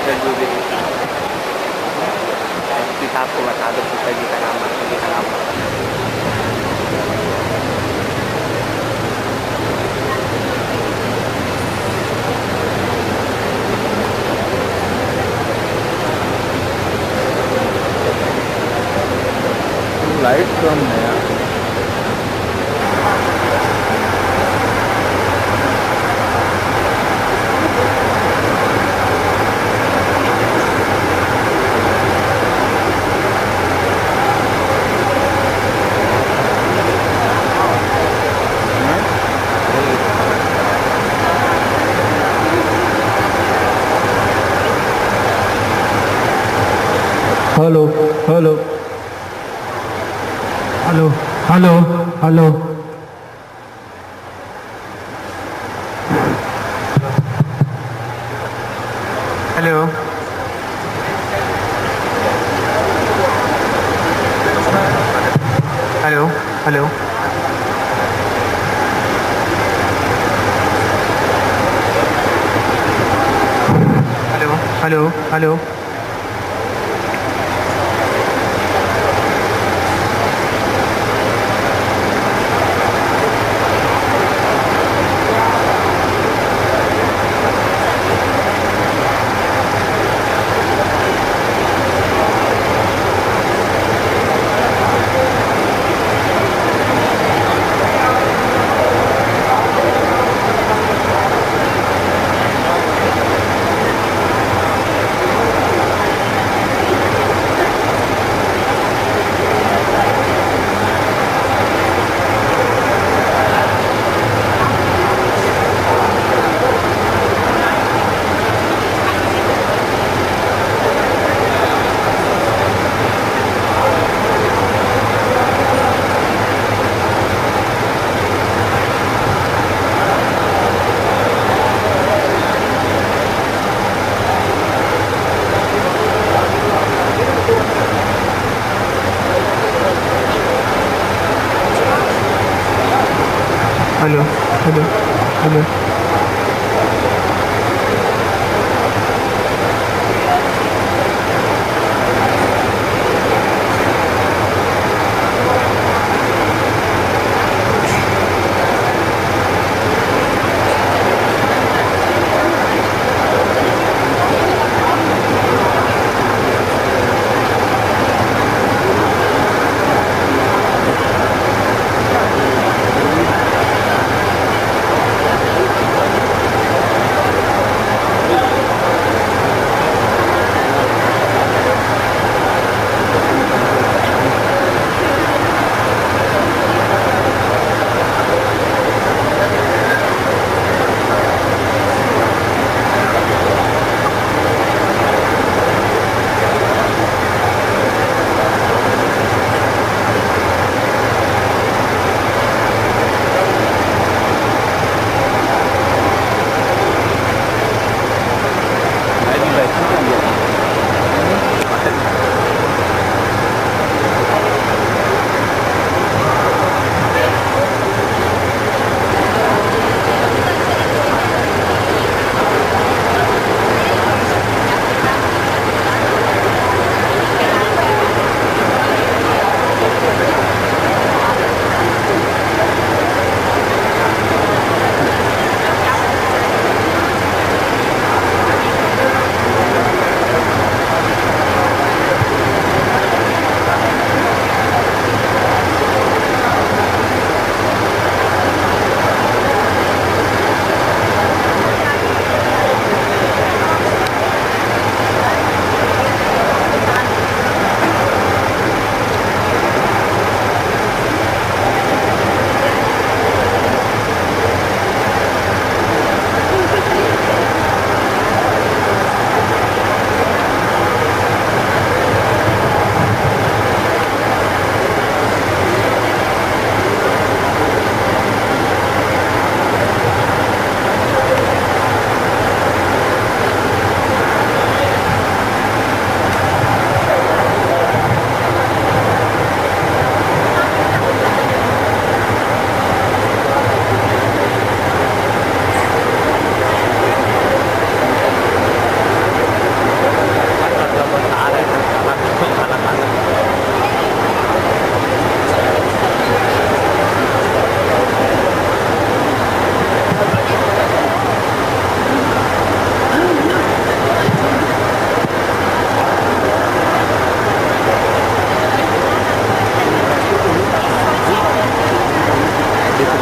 जो भी प्लीज़ आपको बता दो पिताजी का नाम, माताजी का नाम। लाइट कम है यार। Hello hello hello hello hello hello hello hello hello hello hello hello hello hello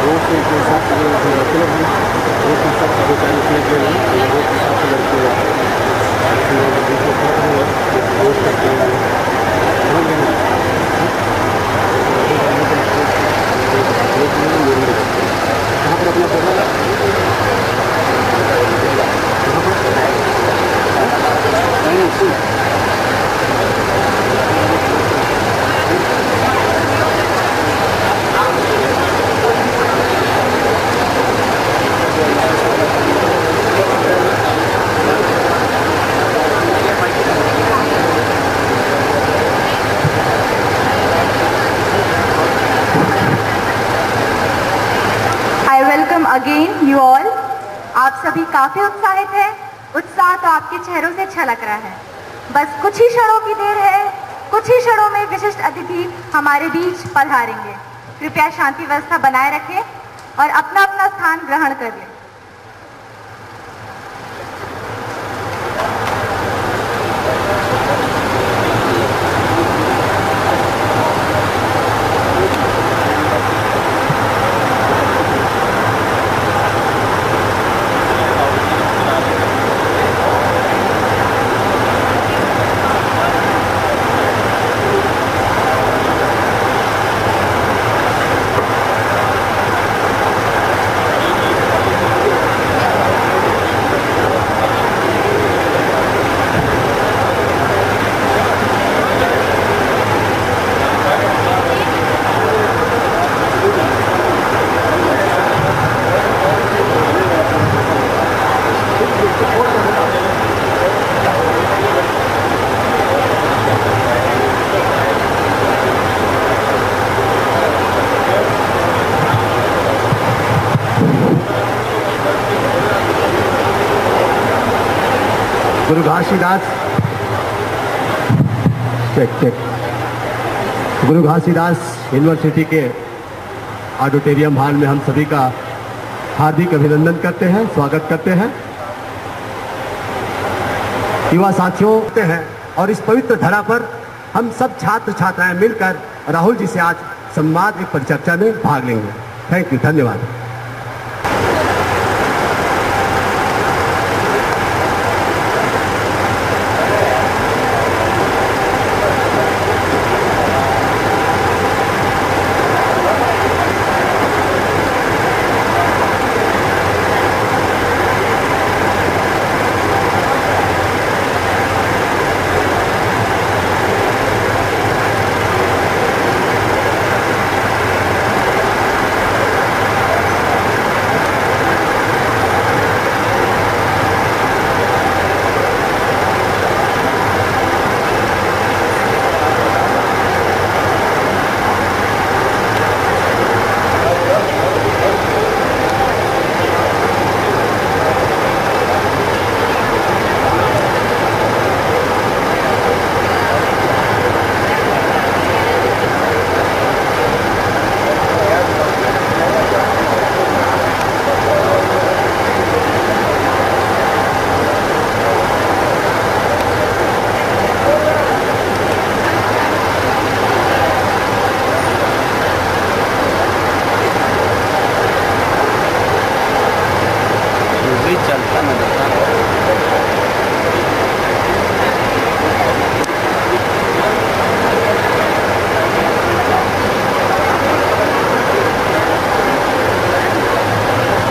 road से के हिसाब से जो क्लब है रोड के हिसाब से 2-4 क्लब जो है रोड के हिसाब से लड़के रोड करते हैं कहाँ पर अपना प्रोग्राम अगेन यू ऑल। आप सभी काफी उत्साहित हैं। उत्साह तो आपके चेहरों से छलक रहा है। बस कुछ ही क्षणों की देर है, कुछ ही क्षणों में विशिष्ट अतिथि हमारे बीच पधारेंगे। कृपया शांति व्यवस्था बनाए रखें और अपना अपना स्थान ग्रहण कर लें। गुरु घासीदास गुरु घासीदास यूनिवर्सिटी के ऑडिटोरियम हॉल में हम सभी का हार्दिक अभिनंदन करते हैं, स्वागत करते हैं। युवा साथियों हैं और इस पवित्र धरा पर हम सब छात्र छात्राएं मिलकर राहुल जी से आज संवाद एक परिचर्चा में भाग लेंगे। थैंक यू, धन्यवाद।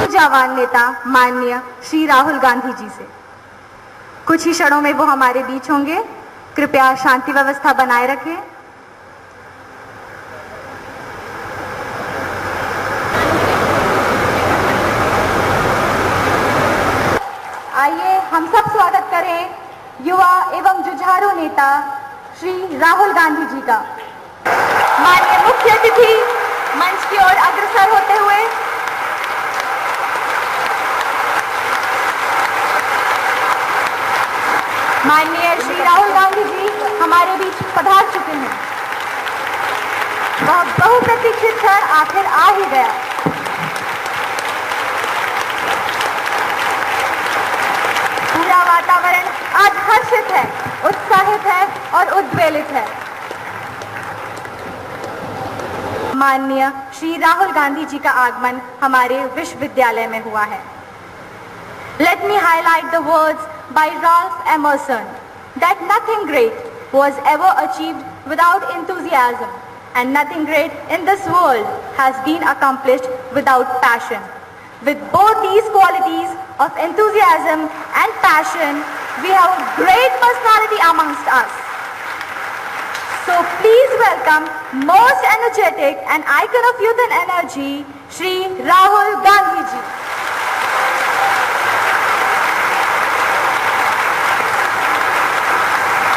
ऊर्जावान नेता माननीय श्री राहुल गांधी जी से कुछ ही क्षणों में वो हमारे बीच होंगे। कृपया शांति व्यवस्था बनाए रखें। आइए हम सब स्वागत करें युवा एवं जुझारू नेता श्री राहुल गांधी जी का। माननीय मुख्य अतिथि मंच की ओर अग्रसर होते हुए माननीय श्री राहुल गांधी जी हमारे बीच पधार चुके हैं। वह बहुप्रतीक्षित क्षण आखिर आ ही गया। पूरा वातावरण आज हर्षित है, उत्साहित है और उद्वेलित है। माननीय श्री राहुल गांधी जी का आगमन हमारे विश्वविद्यालय में हुआ है। Let me highlight the words by Ralph Emerson that nothing great was ever achieved without enthusiasm, and nothing great in this world has been accomplished without passion. With both these qualities of enthusiasm and passion, we have a great personality amongst us. So please welcome most energetic and icon of youth and energy, Shri Rahul Gandhi ji.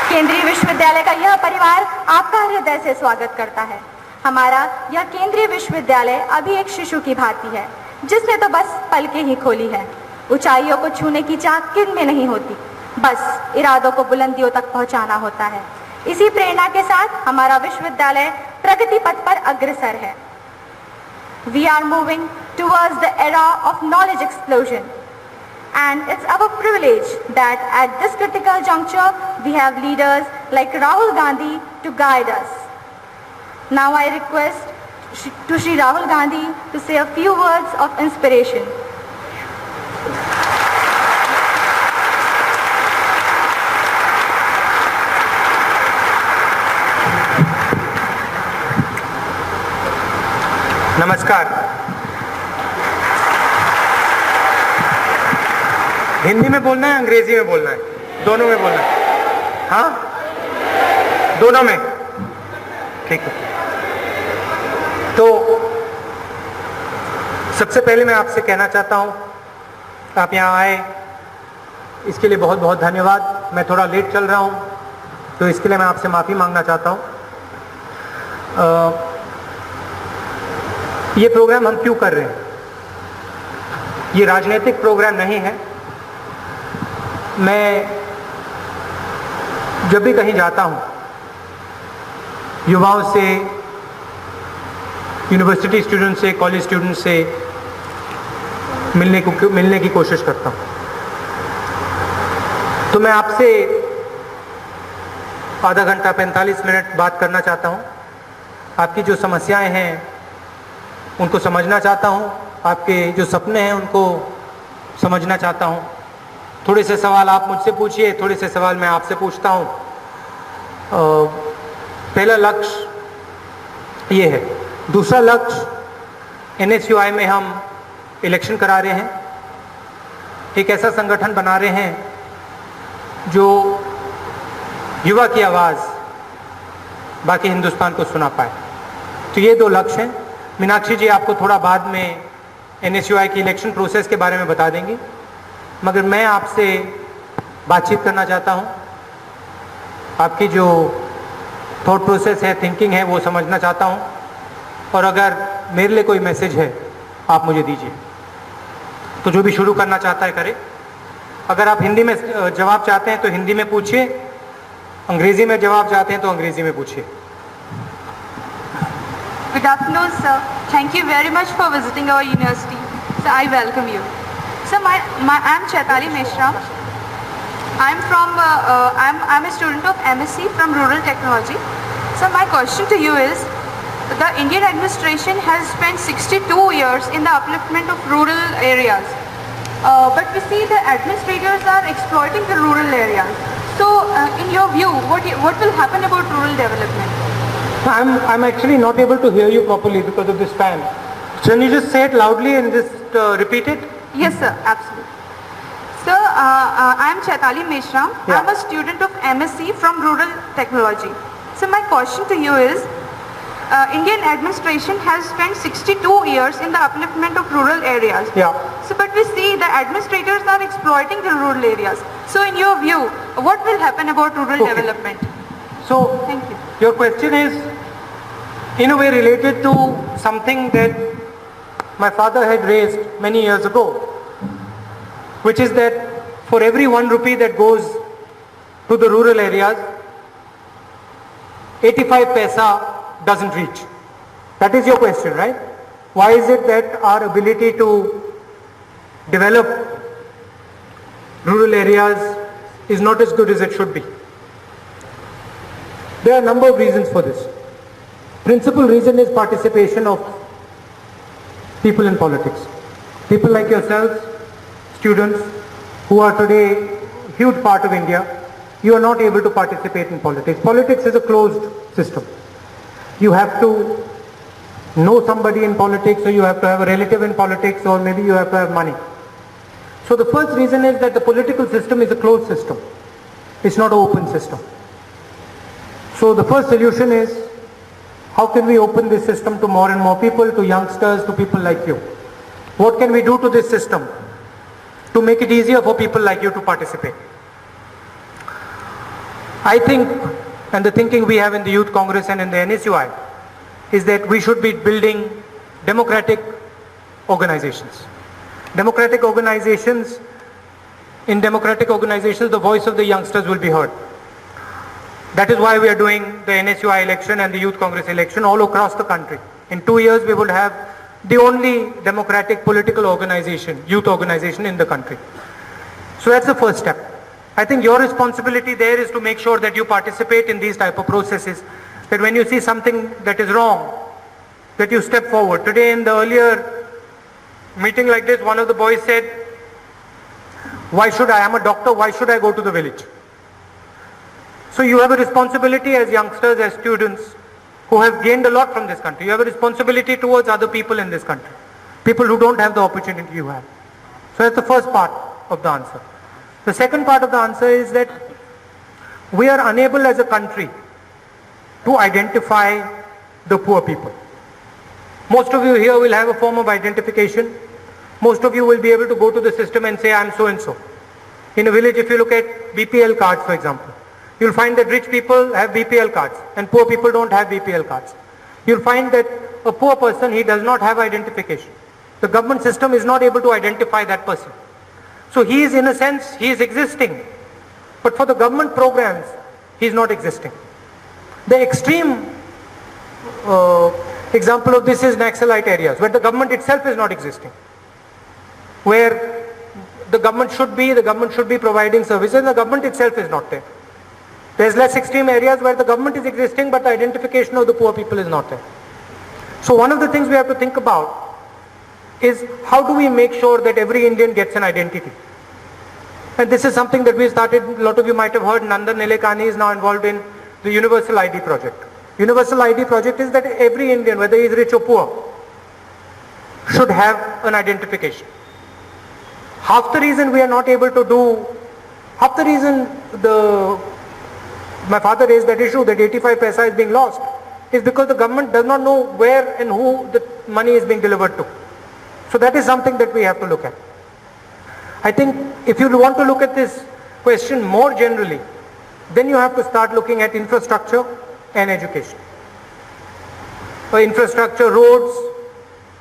केंद्रीय विश्वविद्यालय का यह परिवार आपका हृदय से स्वागत करता है। हमारा यह केंद्रीय विश्वविद्यालय अभी एक शिशु की भांति है, जिसने तो बस पलकें ही खोली है। ऊंचाइयों को छूने की चाह किन में नहीं होती, बस इरादों को बुलंदियों तक पहुंचाना होता है। इसी प्रेरणा के साथ हमारा विश्वविद्यालय प्रगति पथ पर अग्रसर है। We are moving towards the era of knowledge explosion. And it's our privilege that at this critical juncture, we have leaders like Rahul Gandhi to guide us. Now I request to Shri Rahul Gandhi to say a few words of inspiration. नमस्कार। हिंदी में बोलना है, अंग्रेजी में बोलना है, दोनों में बोलना है? हाँ, दोनों में, ठीक है। तो सबसे पहले मैं आपसे कहना चाहता हूँ, आप यहाँ आए इसके लिए बहुत बहुत धन्यवाद। मैं थोड़ा लेट चल रहा हूँ, तो इसके लिए मैं आपसे माफ़ी मांगना चाहता हूँ। ये प्रोग्राम हम क्यों कर रहे हैं? ये राजनीतिक प्रोग्राम नहीं है। मैं जब भी कहीं जाता हूँ, युवाओं से, यूनिवर्सिटी स्टूडेंट से, कॉलेज स्टूडेंट से मिलने की कोशिश करता हूँ। तो मैं आपसे आधा घंटा 45 मिनट बात करना चाहता हूँ। आपकी जो समस्याएं हैं उनको समझना चाहता हूँ, आपके जो सपने हैं उनको समझना चाहता हूँ। थोड़े से सवाल आप मुझसे पूछिए, थोड़े से सवाल मैं आपसे पूछता हूँ। पहला लक्ष्य ये है। दूसरा लक्ष्य, NSUI में हम इलेक्शन करा रहे हैं, एक ऐसा संगठन बना रहे हैं जो युवा की आवाज़ बाकी हिंदुस्तान को सुना पाए। तो ये दो लक्ष्य हैं। मीनाक्षी जी आपको थोड़ा बाद में NSUI की इलेक्शन प्रोसेस के बारे में बता देंगी, मगर मैं आपसे बातचीत करना चाहता हूँ। आपकी जो थॉट प्रोसेस है, थिंकिंग है, वो समझना चाहता हूँ। और अगर मेरे लिए कोई मैसेज है आप मुझे दीजिए। तो जो भी शुरू करना चाहता है करे। अगर आप हिंदी में जवाब चाहते हैं तो हिंदी में पूछिए, अंग्रेजी में जवाब चाहते हैं तो अंग्रेजी में पूछिए। Good afternoon, sir. Thank you very much for visiting our university. So I welcome you. So I'm Chaitali Mishra. I'm a student of MSc from Rural Technology. So my question to you is, the Indian administration has spent 62 years in the upliftment of rural areas. But we see the administrators are exploiting the rural areas. So in your view, what will happen about rural development? I'm actually not able to hear you properly because of this fan. Can you just say it loudly and just repeat it? Yes, sir, absolutely. Sir, I'm Chaitali Mishra. Yeah. I'm a student of MSc from Rural Technology. So my question to you is, Indian administration has spent 62 years in the upliftment of rural areas. Yeah. So, but we see the administrators are exploiting the rural areas. So in your view, what will happen about rural Okay. development? So, Thank you. your question is in a way related to something that my father had raised many years ago, which is that for every 1 rupee that goes to the rural areas, 85 paisa doesn't reach. That is your question, right? Why is it that our ability to develop rural areas is not as good as it should be? There are a number of reasons for this. Principal reason is participation of people in politics. People like yourselves, students, who are today a huge part of India, you are not able to participate in politics. Politics is a closed system. You have to know somebody in politics, or you have to have a relative in politics, or maybe you have to have money. So the first reason is that the political system is a closed system. It's not an open system. So the first solution is, how can we open this system to more and more people, to youngsters, to people like you? What can we do to this system to make it easier for people like you to participate? I think, and the thinking we have in the Youth Congress and in the NSUI, is that we should be building democratic organizations. Democratic organizations, in democratic organizations, the voice of the youngsters will be heard. That is why we are doing the NSUI election and the Youth Congress election all across the country. In 2 years, we will have the only democratic political organization, youth organization in the country. So that's the first step. I think your responsibility there is to make sure that you participate in these type of processes, that when you see something that is wrong, that you step forward. Today in the earlier meeting like this, one of the boys said, I'm a doctor, why should I go to the village? So you have a responsibility as youngsters, as students who have gained a lot from this country. You have a responsibility towards other people in this country, people who don't have the opportunity you have. So that's the first part of the answer. The second part of the answer is that we are unable as a country to identify the poor people. Most of you here will have a form of identification. Most of you will be able to go to the system and say, I'm so and so. In a village, if you look at BPL cards, for example, you'll find that rich people have BPL cards and poor people don't have BPL cards. You'll find that a poor person, he does not have identification. The government system is not able to identify that person. So he is, in a sense, he is existing. But for the government programs, he is not existing. The extreme example of this is Naxalite areas, where the government itself is not existing. Where the government should be providing services, the government itself is not there. There's less extreme areas where the government is existing, but the identification of the poor people is not there. So one of the things we have to think about is, how do we make sure that every Indian gets an identity? And this is something that we started, a lot of you might have heard, Nandan Nilekani is now involved in the Universal ID project. Universal ID project is that every Indian, whether he is rich or poor, should have an identification. Half the reason we are not able to do, half the reason my father raised that issue that 85 paisa is being lost is because the government does not know where and who the money is being delivered to. So that is something that we have to look at. I think if you want to look at this question more generally, then you have to start looking at infrastructure and education. Infrastructure, roads,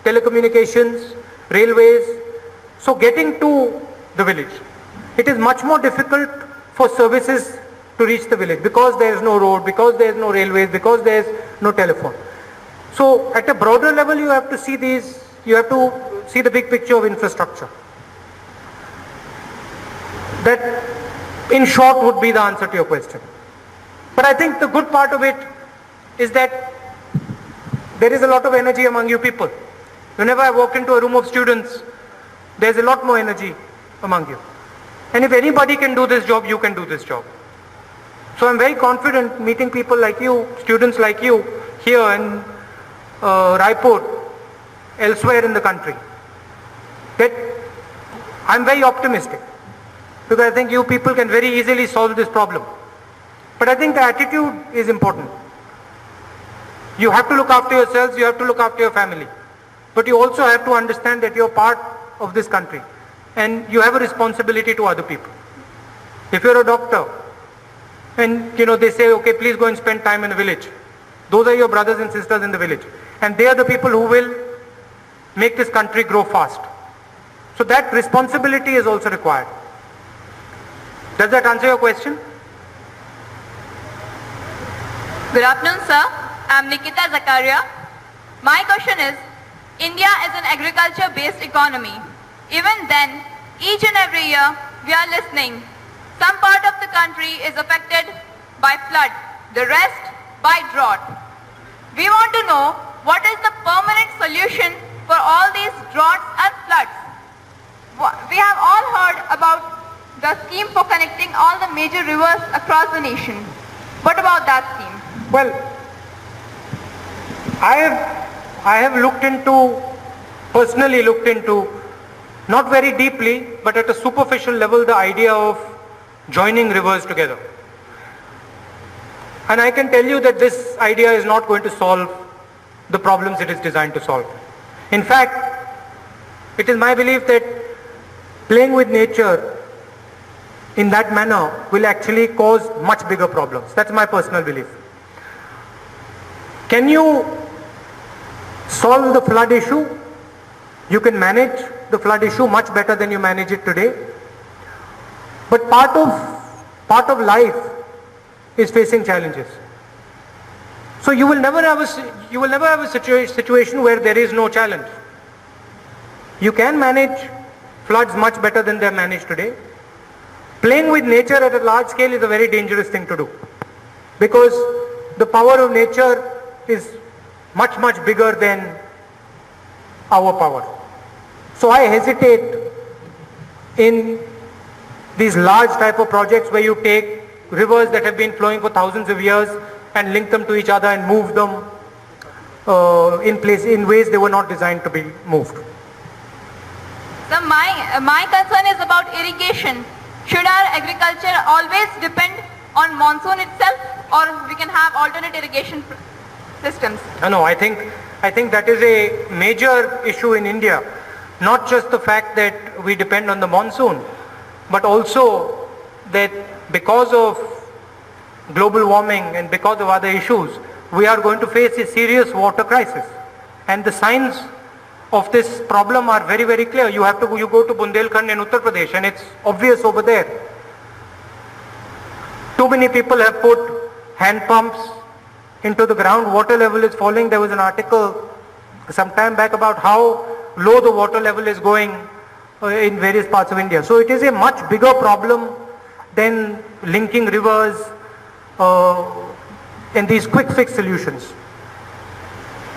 telecommunications, railways. So getting to the village, it is much more difficult for services to reach the village because there is no road, because there is no railways, because there is no telephone. So at a broader level, you have to see these, you have to see the big picture of infrastructure. That, in short, would be the answer to your question. But I think the good part of it is that there is a lot of energy among you people. Whenever I walk into a room of students, there's a lot more energy among you. And if anybody can do this job, you can do this job. So I'm very confident meeting people like you, students like you, here in Raipur, elsewhere in the country, that I'm very optimistic, because I think you people can very easily solve this problem. But I think the attitude is important. You have to look after yourselves, you have to look after your family. But you also have to understand that you're part of this country and you have a responsibility to other people. If you're a doctor and they say, okay, please go and spend time in a village. Those are your brothers and sisters in the village. And they are the people who will make this country grow fast. So that responsibility is also required. Does that answer your question? Good afternoon, sir. I'm Nikita Zakaria. My question is, India is an agriculture-based economy. Even then, each and every year, we are listening. Some part of the country is affected by flood, the rest by drought. We want to know what is the permanent solution for all these droughts and floods. We have all heard about the scheme for connecting all the major rivers across the nation. What about that scheme? Well, I have personally looked into, not very deeply, but at a superficial level, the idea of joining rivers together. And I can tell you that this idea is not going to solve the problems it is designed to solve. In fact, it is my belief that playing with nature in that manner will actually cause much bigger problems. That's my personal belief. Can you solve the flood issue? You can manage the flood issue much better than you manage it today. But part of life is facing challenges. So you will never have a situation where there is no challenge. You can manage floods much better than they are managed today. Playing with nature at a large scale is a very dangerous thing to do, because the power of nature is much, much bigger than our power. So I hesitate in these large type of projects where you take rivers that have been flowing for thousands of years and link them to each other and move them in ways they were not designed to be moved. So my concern is about irrigation. Should our agriculture always depend on monsoon itself, or we can have alternate irrigation systems? No, I think that is a major issue in India. Not just the fact that we depend on the monsoon, but also that because of global warming and because of other issues, we are going to face a serious water crisis. And the signs of this problem are very, very clear. You go to Bundelkhand in Uttar Pradesh and it's obvious over there. Too many people have put hand pumps into the ground. Water level is falling. There was an article some time back about how low the water level is going in various parts of India. So it is a much bigger problem than linking rivers and these quick fix solutions.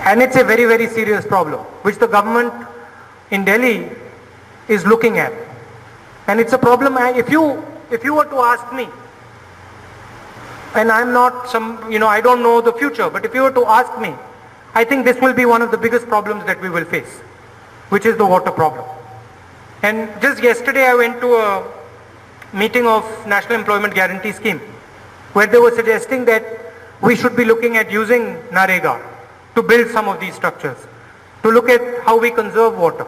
And it's a very, very serious problem, which the government in Delhi is looking at. And it's a problem, if you were to ask me, and I'm not I don't know the future, but if you were to ask me, I think this will be one of the biggest problems that we will face, which is the water problem. And just yesterday I went to a meeting of National Employment Guarantee Scheme, where they were suggesting that we should be looking at using NREGA to build some of these structures, to look at how we conserve water,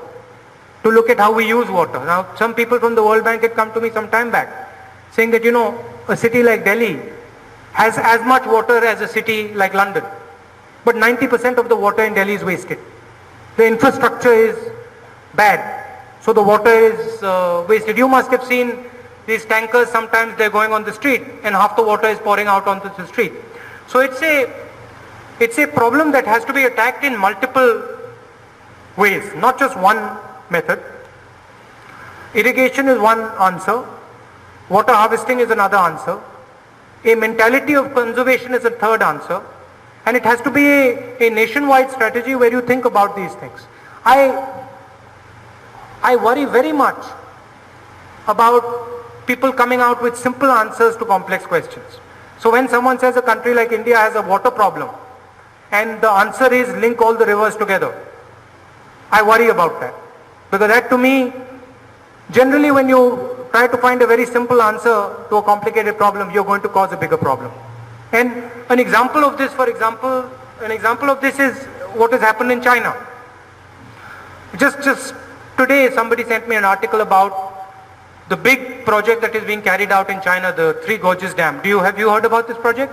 to look at how we use water. Now, some people from the World Bank had come to me some time back saying that, a city like Delhi has as much water as a city like London, but 90% of the water in Delhi is wasted. The infrastructure is bad, so the water is wasted. You must have seen these tankers, sometimes they're going on the street and half the water is pouring out onto the street. So it's a problem that has to be attacked in multiple ways, not just one method. Irrigation is one answer. Water harvesting is another answer. A mentality of conservation is a third answer. And it has to be a nationwide strategy where you think about these things. I worry very much about people coming out with simple answers to complex questions. So when someone says a country like India has a water problem, and the answer is link all the rivers together, I worry about that. Because that to me, generally when you try to find a very simple answer to a complicated problem, you're going to cause a bigger problem. And an example of this, is what has happened in China. Just today somebody sent me an article about the big project that is being carried out in China, the Three Gorges Dam. Have you heard about this project?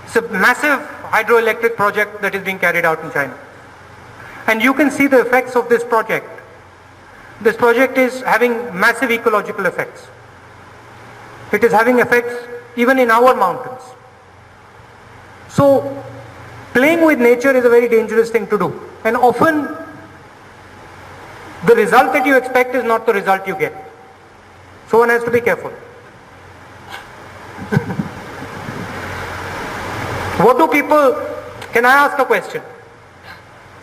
It's a massive hydroelectric project that is being carried out in China. And you can see the effects of this project. This project is having massive ecological effects. It is having effects even in our mountains. So playing with nature is a very dangerous thing to do. And often the result that you expect is not the result you get. So one has to be careful. What do people can I ask a question?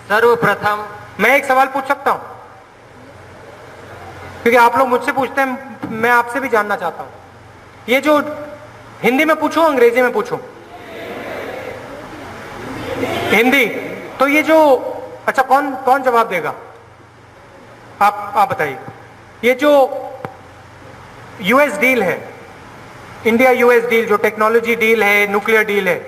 सर्वप्रथम मैं एक सवाल पूछ सकता हूं? क्योंकि आप लोग मुझसे पूछते हैं, मैं आपसे भी जानना चाहता हूं। ये जो हिंदी में पूछूं, अंग्रेजी में पूछूं? हिंदी। तो ये जो, अच्छा कौन कौन जवाब देगा? आप बताइए। ये जो यूएस डील है, इंडिया यूएस डील, जो टेक्नोलॉजी डील है, न्यूक्लियर डील है,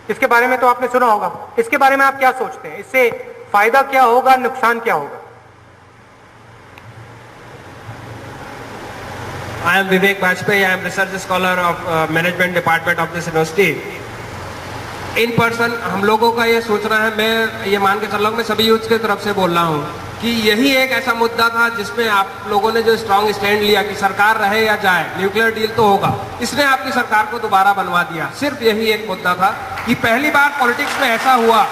इसके बारे में तो आपने सुना होगा। इसके बारे में आप क्या सोचते हैं? इससे फायदा क्या होगा, नुकसान क्या होगा? I am Vivek Bajpayee. I am research scholar of management department of this university. In person हम लोगों का ये सोचना है, मैं ये मान के चल रहा हूँ, मैं सभी यूथ की तरफ से बोल रहा हूँ कि यही एक ऐसा मुद्दा था जिसमें आप लोगों ने जो स्ट्रांग स्टैंड लिया कि सरकार रहे या जाए, न्यूक्लियर डील तो होगा, इसने आपकी सरकार को दोबारा बनवा दिया। सिर्फ यही एक मुद्दा था कि पहली बार पॉलिटिक्स में ऐसा हुआ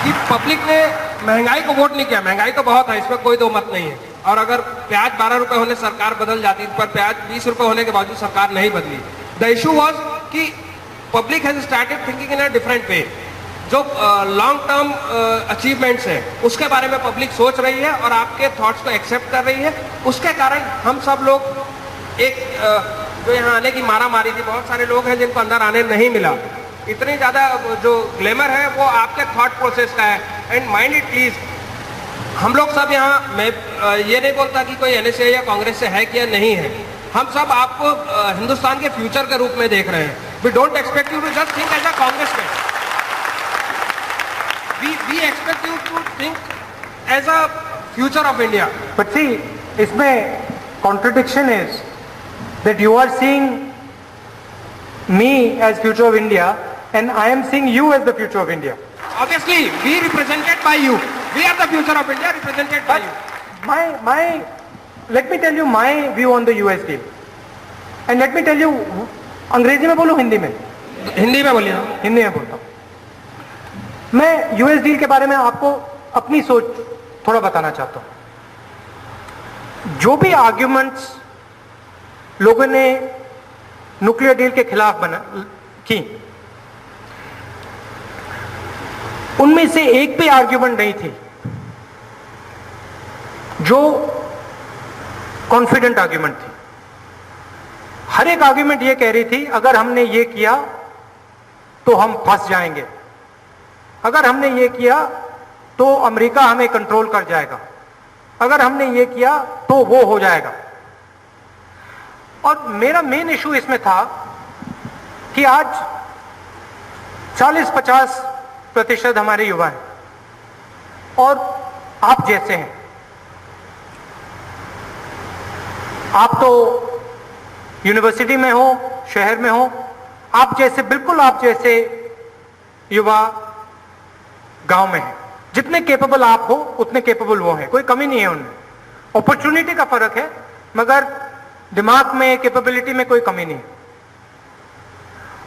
कि पब्लिक ने महंगाई को वोट नहीं किया। महंगाई तो बहुत है, इसमें कोई दो मत नहीं है। और अगर प्याज 12 रुपए होने सरकार बदल जाती, पर प्याज 20 रुपए होने के बावजूद सरकार नहीं बदली। द इशू वॉज कि public has started thinking in a different way. जो लॉन्ग टर्म अचीवमेंट्स हैं उसके बारे में पब्लिक सोच रही है और आपके थॉट्स को एक्सेप्ट कर रही है। उसके कारण हम सब लोग एक जो यहाँ आने की मारा मारी थी, बहुत सारे लोग हैं जिनको अंदर आने नहीं मिला। इतनी ज्यादा जो ग्लैमर है वो आपके थॉट प्रोसेस का है। एंड माइंड इट प्लीज, हम लोग सब यहाँ, मैं ये नहीं बोलता कि कोई एनएसए या कांग्रेस से है कि या नहीं है, हम सब आपको हिंदुस्तान के फ्यूचर के रूप में देख रहे हैं। We don't expect you to just think as a congressman, we expect you to think as a future of India. But see, इसमें contradiction is that you are seeing me as future of India and I am seeing you as the future of India. Obviously, we represented by you. We are the future of India, represented by you. Let me tell you my view on the US deal. And let me tell you, अंग्रेजी में बोलूं, हिंदी में? हिंदी में बोलिए। हिंदी में बोलता हूं। मैं यूएस डील के बारे में आपको अपनी सोच थोड़ा बताना चाहता हूं। जो भी आर्ग्यूमेंट्स लोगों ने न्यूक्लियर डील के खिलाफ की, उनमें से एक भी आर्ग्यूमेंट नहीं थी जो कॉन्फिडेंट आर्ग्यूमेंट थी। हर एक आर्ग्यूमेंट ये कह रही थी, अगर हमने ये किया तो हम फंस जाएंगे, अगर हमने ये किया तो अमेरिका हमें कंट्रोल कर जाएगा, अगर हमने ये किया तो वो हो जाएगा। और मेरा मेन इशू इसमें था कि आज 40-50% हमारे युवा हैं और आप जैसे हैं। आप तो यूनिवर्सिटी में हो, शहर में हो, आप जैसे, बिल्कुल आप जैसे युवा गांव में हैं। जितने कैपेबल आप हो उतने कैपेबल वो हैं, कोई कमी नहीं है उनमें। अपॉर्चुनिटी का फर्क है, मगर दिमाग में, कैपेबिलिटी में कोई कमी नहीं।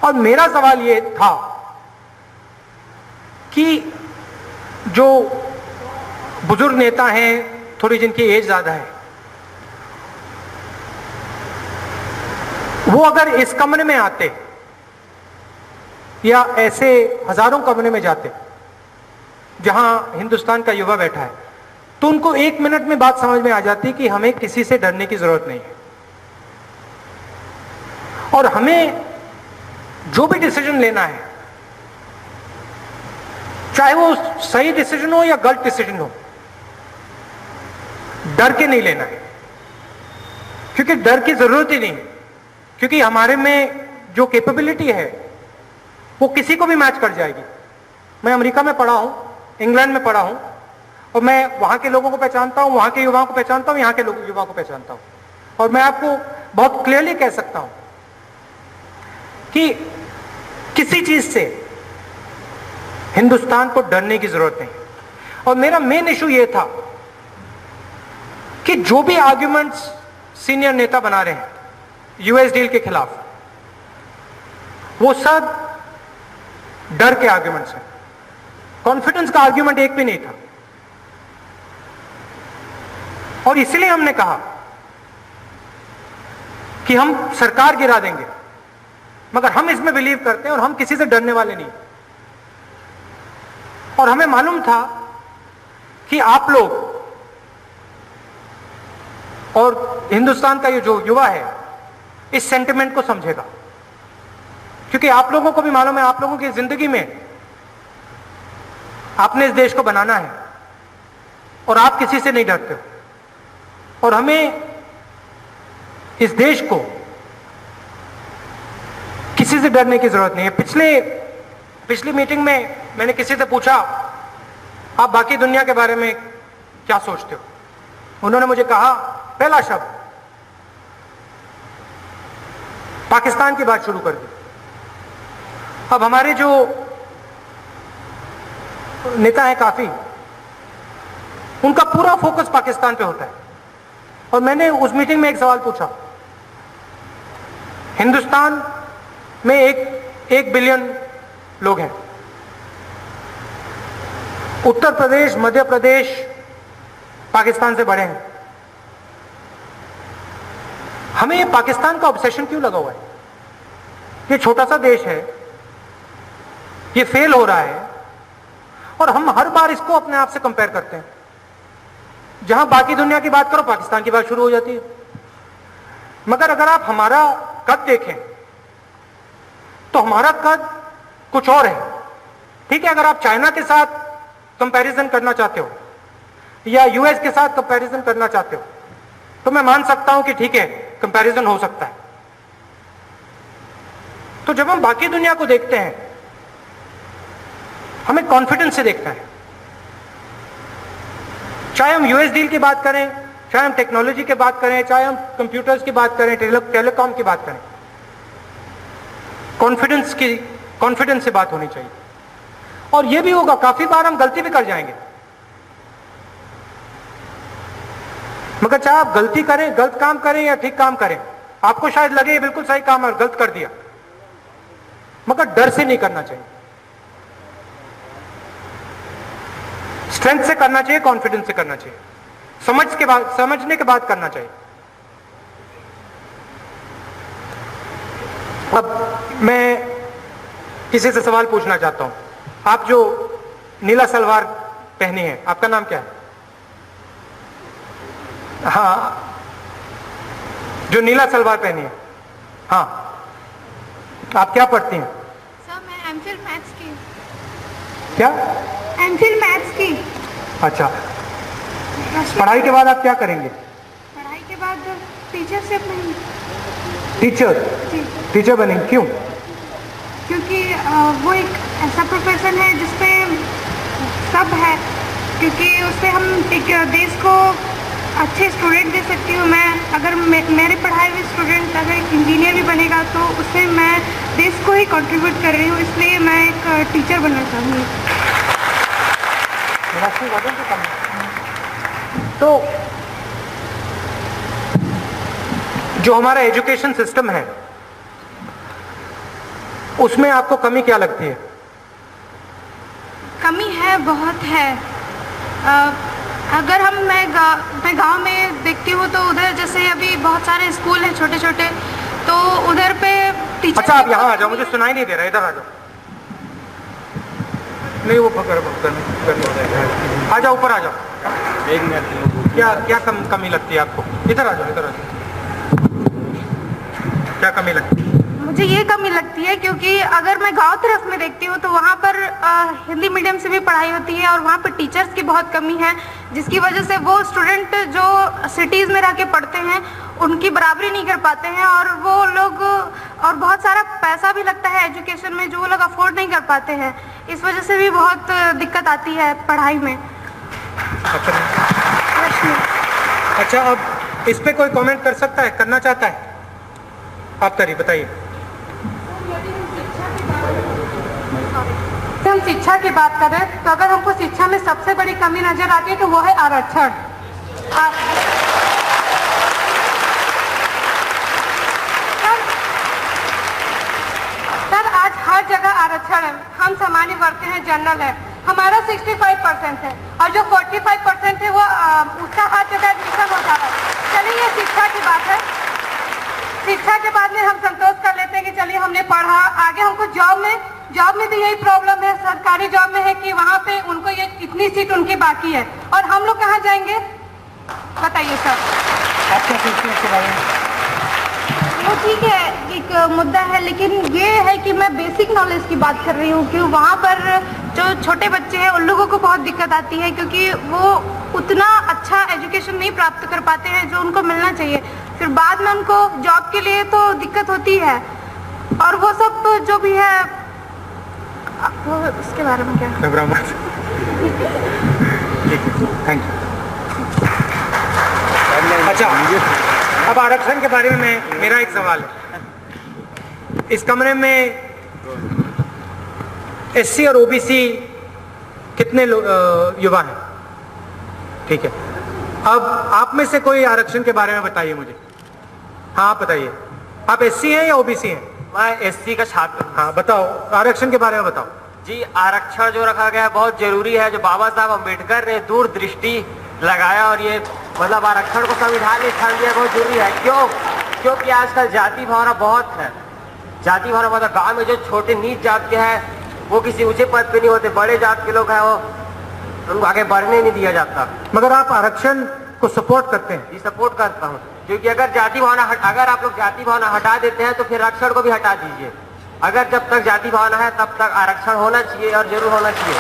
और मेरा सवाल ये था कि जो बुजुर्ग नेता हैं, थोड़ी जिनकी एज ज्यादा है, वो अगर इस कमरे में आते या ऐसे हजारों कमरे में जाते जहां हिंदुस्तान का युवा बैठा है, तो उनको 1 मिनट में बात समझ में आ जाती कि हमें किसी से डरने की जरूरत नहीं है और हमें जो भी डिसीजन लेना है, चाहे वो सही डिसीजन हो या गलत डिसीजन हो, डर के नहीं लेना है। क्योंकि डर की जरूरत ही नहीं, क्योंकि हमारे में जो कैपेबिलिटी है वो किसी को भी मैच कर जाएगी। मैं अमेरिका में पढ़ा हूं, इंग्लैंड में पढ़ा हूं, और मैं वहां के लोगों को पहचानता हूं, वहां के युवाओं को पहचानता हूं, यहां के युवाओं को पहचानता हूं। और मैं आपको बहुत क्लियरली कह सकता हूं कि किसी चीज से हिंदुस्तान को डरने की जरूरत नहीं। और मेरा मेन इशू यह था कि जो भी आर्ग्यूमेंट्स सीनियर नेता बना रहे हैं यूएस डील के खिलाफ, वो सब डर के आर्ग्यूमेंट्स हैं। कॉन्फिडेंस का आर्ग्यूमेंट एक भी नहीं था। और इसलिए हमने कहा कि हम सरकार गिरा देंगे, मगर हम इसमें बिलीव करते हैं और हम किसी से डरने वाले नहीं। और हमें मालूम था कि आप लोग और हिंदुस्तान का ये जो युवा है इस सेंटिमेंट को समझेगा, क्योंकि आप लोगों को भी मालूम है, आप लोगों की जिंदगी में आपने इस देश को बनाना है और आप किसी से नहीं डरते हो। और हमें इस देश को किसी से डरने की जरूरत नहीं है। पिछली मीटिंग में मैंने किसी से पूछा, आप बाकी दुनिया के बारे में क्या सोचते हो? उन्होंने मुझे कहा, पहला शब्द पाकिस्तान की बात शुरू कर दी। अब हमारे जो नेता हैं काफी, उनका पूरा फोकस पाकिस्तान पे होता है। और मैंने उस मीटिंग में एक सवाल पूछा, हिंदुस्तान में एक बिलियन लोग हैं, उत्तर प्रदेश मध्य प्रदेश पाकिस्तान से बड़े हैं, हमें पाकिस्तान का ऑब्सेशन क्यों लगा हुआ है? ये छोटा सा देश है, ये फेल हो रहा है और हम हर बार इसको अपने आप से कंपेयर करते हैं। जहां बाकी दुनिया की बात करो, पाकिस्तान की बात शुरू हो जाती है। मगर अगर आप हमारा कद देखें तो हमारा कद कुछ और है। ठीक है, अगर आप चाइना के साथ कंपैरिजन करना चाहते हो या यूएस के साथ कंपैरिजन करना चाहते हो तो मैं मान सकता हूं कि ठीक है, कंपैरिजन हो सकता है। तो जब हम बाकी दुनिया को देखते हैं, हमें कॉन्फिडेंस से देखना है। चाहे हम यूएस डील की बात करें, चाहे हम टेक्नोलॉजी की बात करें, चाहे हम कंप्यूटर्स की बात करें, टेलीकॉम की बात करें, कॉन्फिडेंस से बात होनी चाहिए। और यह भी होगा, काफी बार हम गलती भी कर जाएंगे, मगर चाहे आप गलती करें, गलत काम करें या ठीक काम करें, आपको शायद लगे ये बिल्कुल सही काम है, गलत कर दिया, मगर डर से नहीं करना चाहिए, स्ट्रेंथ से करना चाहिए, कॉन्फिडेंस से करना चाहिए, समझने के बाद करना चाहिए। अब मैं किसी से सवाल पूछना चाहता हूं, आप जो नीला सलवार पहनी है, आपका नाम क्या है? हाँ, जो नीला सलवार पहनी है, हाँ, आप क्या पढ़ती हैं? सर मैं एमफिल मैथ्स की। क्या? एमफिल मैथ्स की। अच्छा, पढ़ाई के बाद आप क्या करेंगे? पढ़ाई के बाद टीचरशिप में। टीचर बनेंगे, क्यों? क्योंकि वो एक ऐसा प्रोफेशन है जिसमें सब है, क्योंकि उससे हम एक देश को अच्छे स्टूडेंट दे सकती हूँ। मैं अगर मेरे पढ़ाए हुए स्टूडेंट अगर एक इंजीनियर भी बनेगा तो उससे मैं देश को ही कंट्रीब्यूट कर रही हूँ, इसलिए मैं एक टीचर बनना चाहूँगी। तो जो हमारा एजुकेशन सिस्टम है उसमें आपको कमी क्या लगती है? कमी है, बहुत है। अगर मैं गांव में देखती हूँ तो उधर जैसे अभी बहुत सारे स्कूल हैं छोटे छोटे, तो उधर पे टीचर। अच्छा, आप यहाँ आ जाओ, मुझे सुनाई नहीं दे रहा, इधर आ जाओ। नहीं, वो पकड़ आ जाओ, ऊपर आ जाओ। एक मिनट, क्या कमी लगती है आपको? इधर आ जाओ, क्या कमी लगती है? मुझे ये कमी लगती है क्योंकि अगर मैं गांव तरफ में देखती हूँ तो वहाँ पर हिंदी मीडियम से भी पढ़ाई होती है और वहाँ पर टीचर्स की बहुत कमी है, जिसकी वजह से वो स्टूडेंट जो सिटीज़ में रह के पढ़ते हैं उनकी बराबरी नहीं कर पाते हैं, और वो लोग और बहुत सारा पैसा भी लगता है एजुकेशन में जो वो लोग अफोर्ड नहीं कर पाते हैं। इस वजह से भी बहुत दिक्कत आती है पढ़ाई में। अच्छा, अब इस पे कोई कमेंट कर सकता है, करना चाहता है? आप करिए, बताइए। हम शिक्षा की बात करें तो अगर हमको शिक्षा में सबसे बड़ी कमी नजर आती है तो वो है आरक्षण। सर आज हर जगह आरक्षण है। हम सामान्य वर्ग के हैं, जनरल है, हमारा 65% है और जो 45% है वो उसका हर जगह एडमिशन हो जा रहा है। चलिए, ये शिक्षा की बात है। शिक्षा के बाद में हम संतोष कर लेते हैं कि चलिए हमने पढ़ा, आगे हमको जॉब में जॉब में भी यही प्रॉब्लम है, सरकारी जॉब में है कि वहाँ पे उनको ये इतनी सीट उनकी बाकी है और हम लोग कहाँ जाएंगे, बताइए सर। आप क्या सोचते हैं इसके बारे में? वो ठीक है, एक मुद्दा है, लेकिन ये है कि मैं बेसिक नॉलेज की बात कर रही हूँ कि वहाँ पर जो छोटे बच्चे हैं उन लोगों को बहुत दिक्कत आती है, क्योंकि वो उतना अच्छा एजुकेशन नहीं प्राप्त कर पाते हैं जो उनको मिलना चाहिए। फिर बाद में उनको जॉब के लिए तो दिक्कत होती है, और वो सब जो भी है वो उसके बारे में क्या। Thank you. अच्छा, अब आरक्षण के बारे में मेरा एक सवाल है। इस कमरे में एससी और ओबीसी कितने युवा हैं? ठीक है, अब आप में से कोई आरक्षण के बारे में बताइए मुझे। हाँ, आप बताइए, आप एससी हैं या ओबीसी हैं? मैं एससी का छात्र। हाँ, बताओ आरक्षण के बारे में बताओ। जी, आरक्षण जो रखा गया है बहुत जरूरी है, जो बाबा साहब अम्बेडकर ने दूरदृष्टि लगाया और ये मतलब आरक्षण को संविधान में स्थान दिया, बहुत जरूरी है। क्योंकि आजकल जाति भावना बहुत है। जाति भावना मतलब गांव में जो छोटे नीच जात के हैं वो किसी ऊंचे पद पे नहीं होते, बड़े जात के लोग हैं वो उनको आगे बढ़ने नहीं दिया जाता। मगर आप आरक्षण को सपोर्ट करते हैं? जी, सपोर्ट करता हूँ, क्योंकि अगर आप लोग जाति भावना हटा देते हैं तो फिर आरक्षण को भी हटा दीजिए। अगर जब तक जाति भावना है तब तक आरक्षण होना चाहिए और जरूर होना चाहिए।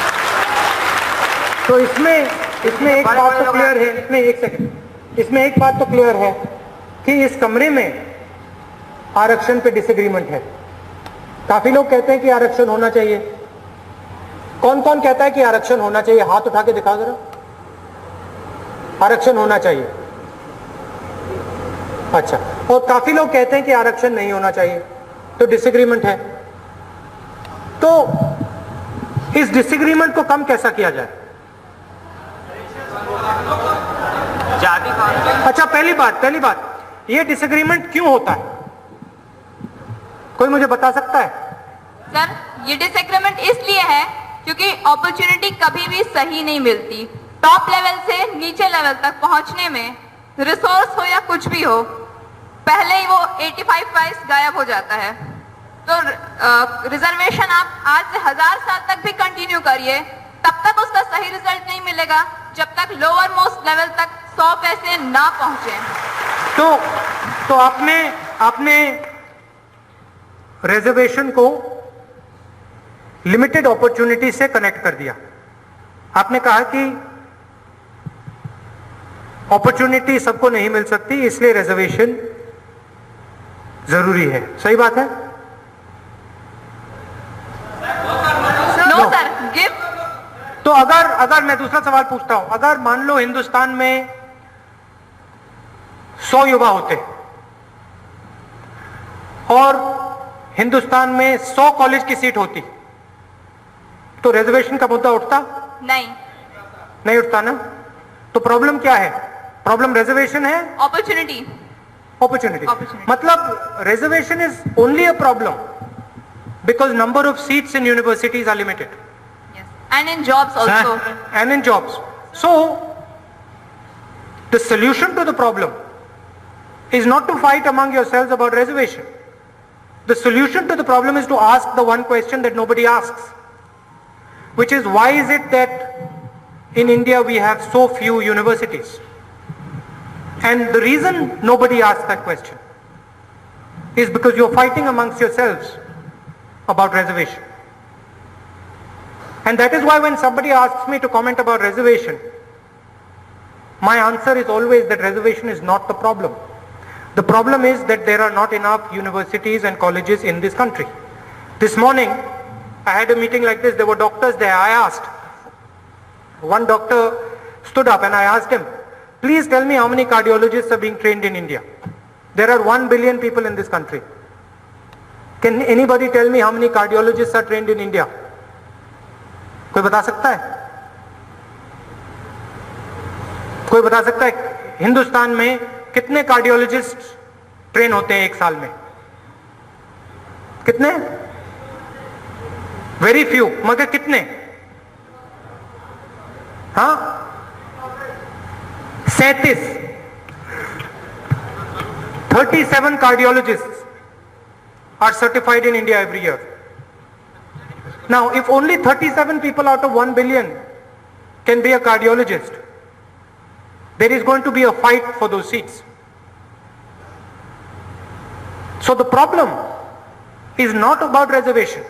तो इसमें एक बात तो क्लियर है, इसमें एक बात तो क्लियर है कि इस कमरे में आरक्षण पे डिसएग्रीमेंट है। काफी लोग कहते हैं कि आरक्षण होना चाहिए। कौन कौन कहता है कि आरक्षण होना चाहिए? हाथ उठा के दिखा जरा। आरक्षण होना चाहिए। अच्छा, और काफी लोग कहते हैं कि आरक्षण नहीं होना चाहिए, तो डिसएग्रीमेंट है। तो इस डिसएग्रीमेंट को कम कैसा किया जाए? अच्छा, पहली बात ये डिसएग्रीमेंट क्यों होता है? कोई मुझे बता सकता है? सर, ये डिसएग्रीमेंट इसलिए है क्योंकि अपॉर्चुनिटी कभी भी सही नहीं मिलती। टॉप लेवल से नीचे लेवल तक पहुंचने में रिसोर्स हो या कुछ भी हो, पहले ही वो 85% गायब हो जाता है। तो रिजर्वेशन आप आज से 1000 साल तक भी कंटिन्यू करिए, तब तक उसका सही रिजल्ट नहीं मिलेगा जब तक लोअर मोस्ट लेवल तक 100 पैसे ना पहुंचे। तो आपने रिजर्वेशन को लिमिटेड अपॉर्चुनिटी से कनेक्ट कर दिया। आपने कहा कि अपॉर्चुनिटी सबको नहीं मिल सकती, इसलिए रिजर्वेशन जरूरी है। सही बात है? No sir, give. तो अगर मैं दूसरा सवाल पूछता हूं, अगर मान लो हिंदुस्तान में 100 युवा होते और हिंदुस्तान में 100 कॉलेज की सीट होती, तो रिजर्वेशन का मुद्दा उठता? नहीं उठता ना। तो प्रॉब्लम क्या है? प्रॉब्लम रिजर्वेशन है? अपॉर्चुनिटी। मतलब reservation is only a problem because number of seats in universities are limited. Yes. And in jobs also. And in jobs. So, the solution to the problem is not to fight among yourselves about reservation. The solution to the problem is to ask the one question that nobody asks, which is why is it that in India we have so few universities? And the reason nobody asks that question is because you're fighting amongst yourselves about reservation. And that is why when somebody asks me to comment about reservation, my answer is always that reservation is not the problem. The problem is that there are not enough universities and colleges in this country. This morning, I had a meeting like this. There were doctors there. I asked. One doctor stood up and I asked him, please tell me how many cardiologists are being trained in India. There are 1 billion people in this country. Can anybody tell me how many cardiologists are trained in India? कोई बता सकता है? कोई बता सकता है हिंदुस्तान में कितने कार्डियोलॉजिस्ट ट्रेन होते हैं एक साल में? कितने? Very few. मगर कितने? हाँ, 37 cardiologists are certified in India every year. Now, if only 37 people out of 1 billion can be a cardiologist, there is going to be a fight for those seats. So the problem is not about reservation.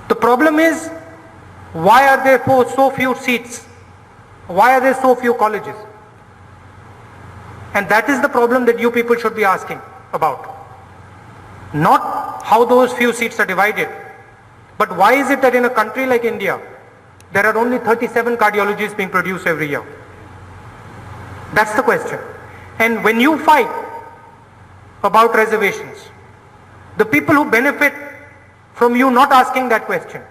The problem is, why are there so few seats? Why are there so few colleges? And that is the problem that you people should be asking about. Not how those few seats are divided, but why is it that in a country like India, there are only 37 cardiologists being produced every year? That's the question. And when you fight about reservations, the people who benefit from you not asking that question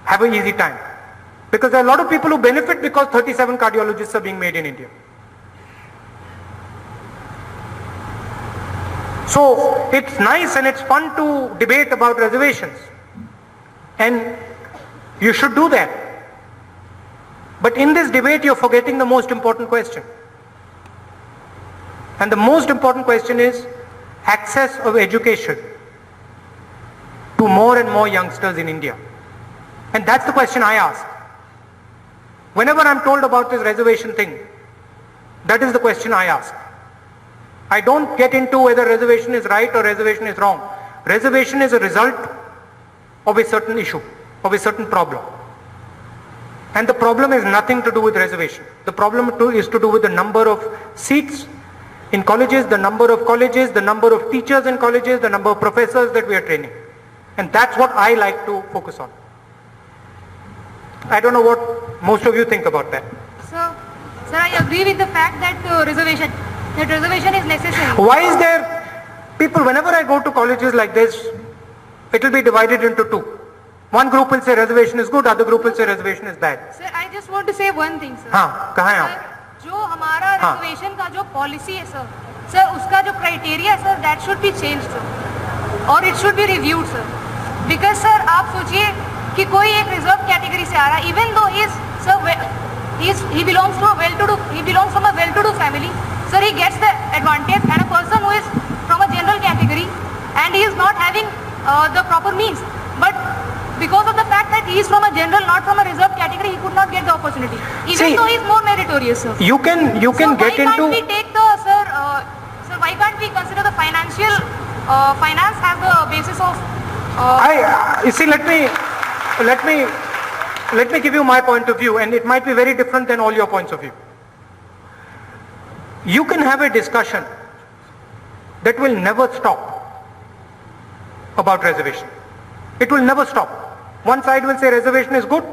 have an easy time. Because there are a lot of people who benefit because 37 cardiologists are being made in India. So it's nice and it's fun to debate about reservations, and you should do that. But in this debate you're forgetting the most important question. And the most important question is access of education to more and more youngsters in India. And that's the question I ask. Whenever I'm told about this reservation thing, that is the question I ask. I don't get into whether reservation is right or reservation is wrong. Reservation is a result of a certain issue, of a certain problem. And the problem has nothing to do with reservation. The problem is to do with the number of seats in colleges, the number of colleges, the number of teachers in colleges, the number of professors that we are training. And that's what I like to focus on. I don't know what most of you think about that. So, sir, I agree with the fact that reservation is necessary. Why is there people, whenever I go to colleges like this, it will be divided into two. One group will say reservation is good, other group will say reservation is bad. Sir, I just want to say one thing, sir. हाँ, कहाँ हैं आप? Sir, जो हमारा reservation का जो policy है, sir, उसका जो criteria है, sir, that should be changed, sir. और it should be reviewed, sir. Because, sir, आप सोचिए कि कोई एक reserved category से आ रहा है, even though he belongs from a well-to-do family, sir, he gets the advantage, and a person who is from a general category and he is not having the proper means, but because of the fact that he is from a general, not from a reserved category, he could not get the opportunity, even though he is more meritorious, sir. You can So get into. why can't we take the, sir, why can't we consider the financial finance as the basis of? You see, let me give you my point of view, and it might be very different than all your points of view. You can have a discussion that will never stop about reservation. It will never stop. One side will say reservation is good,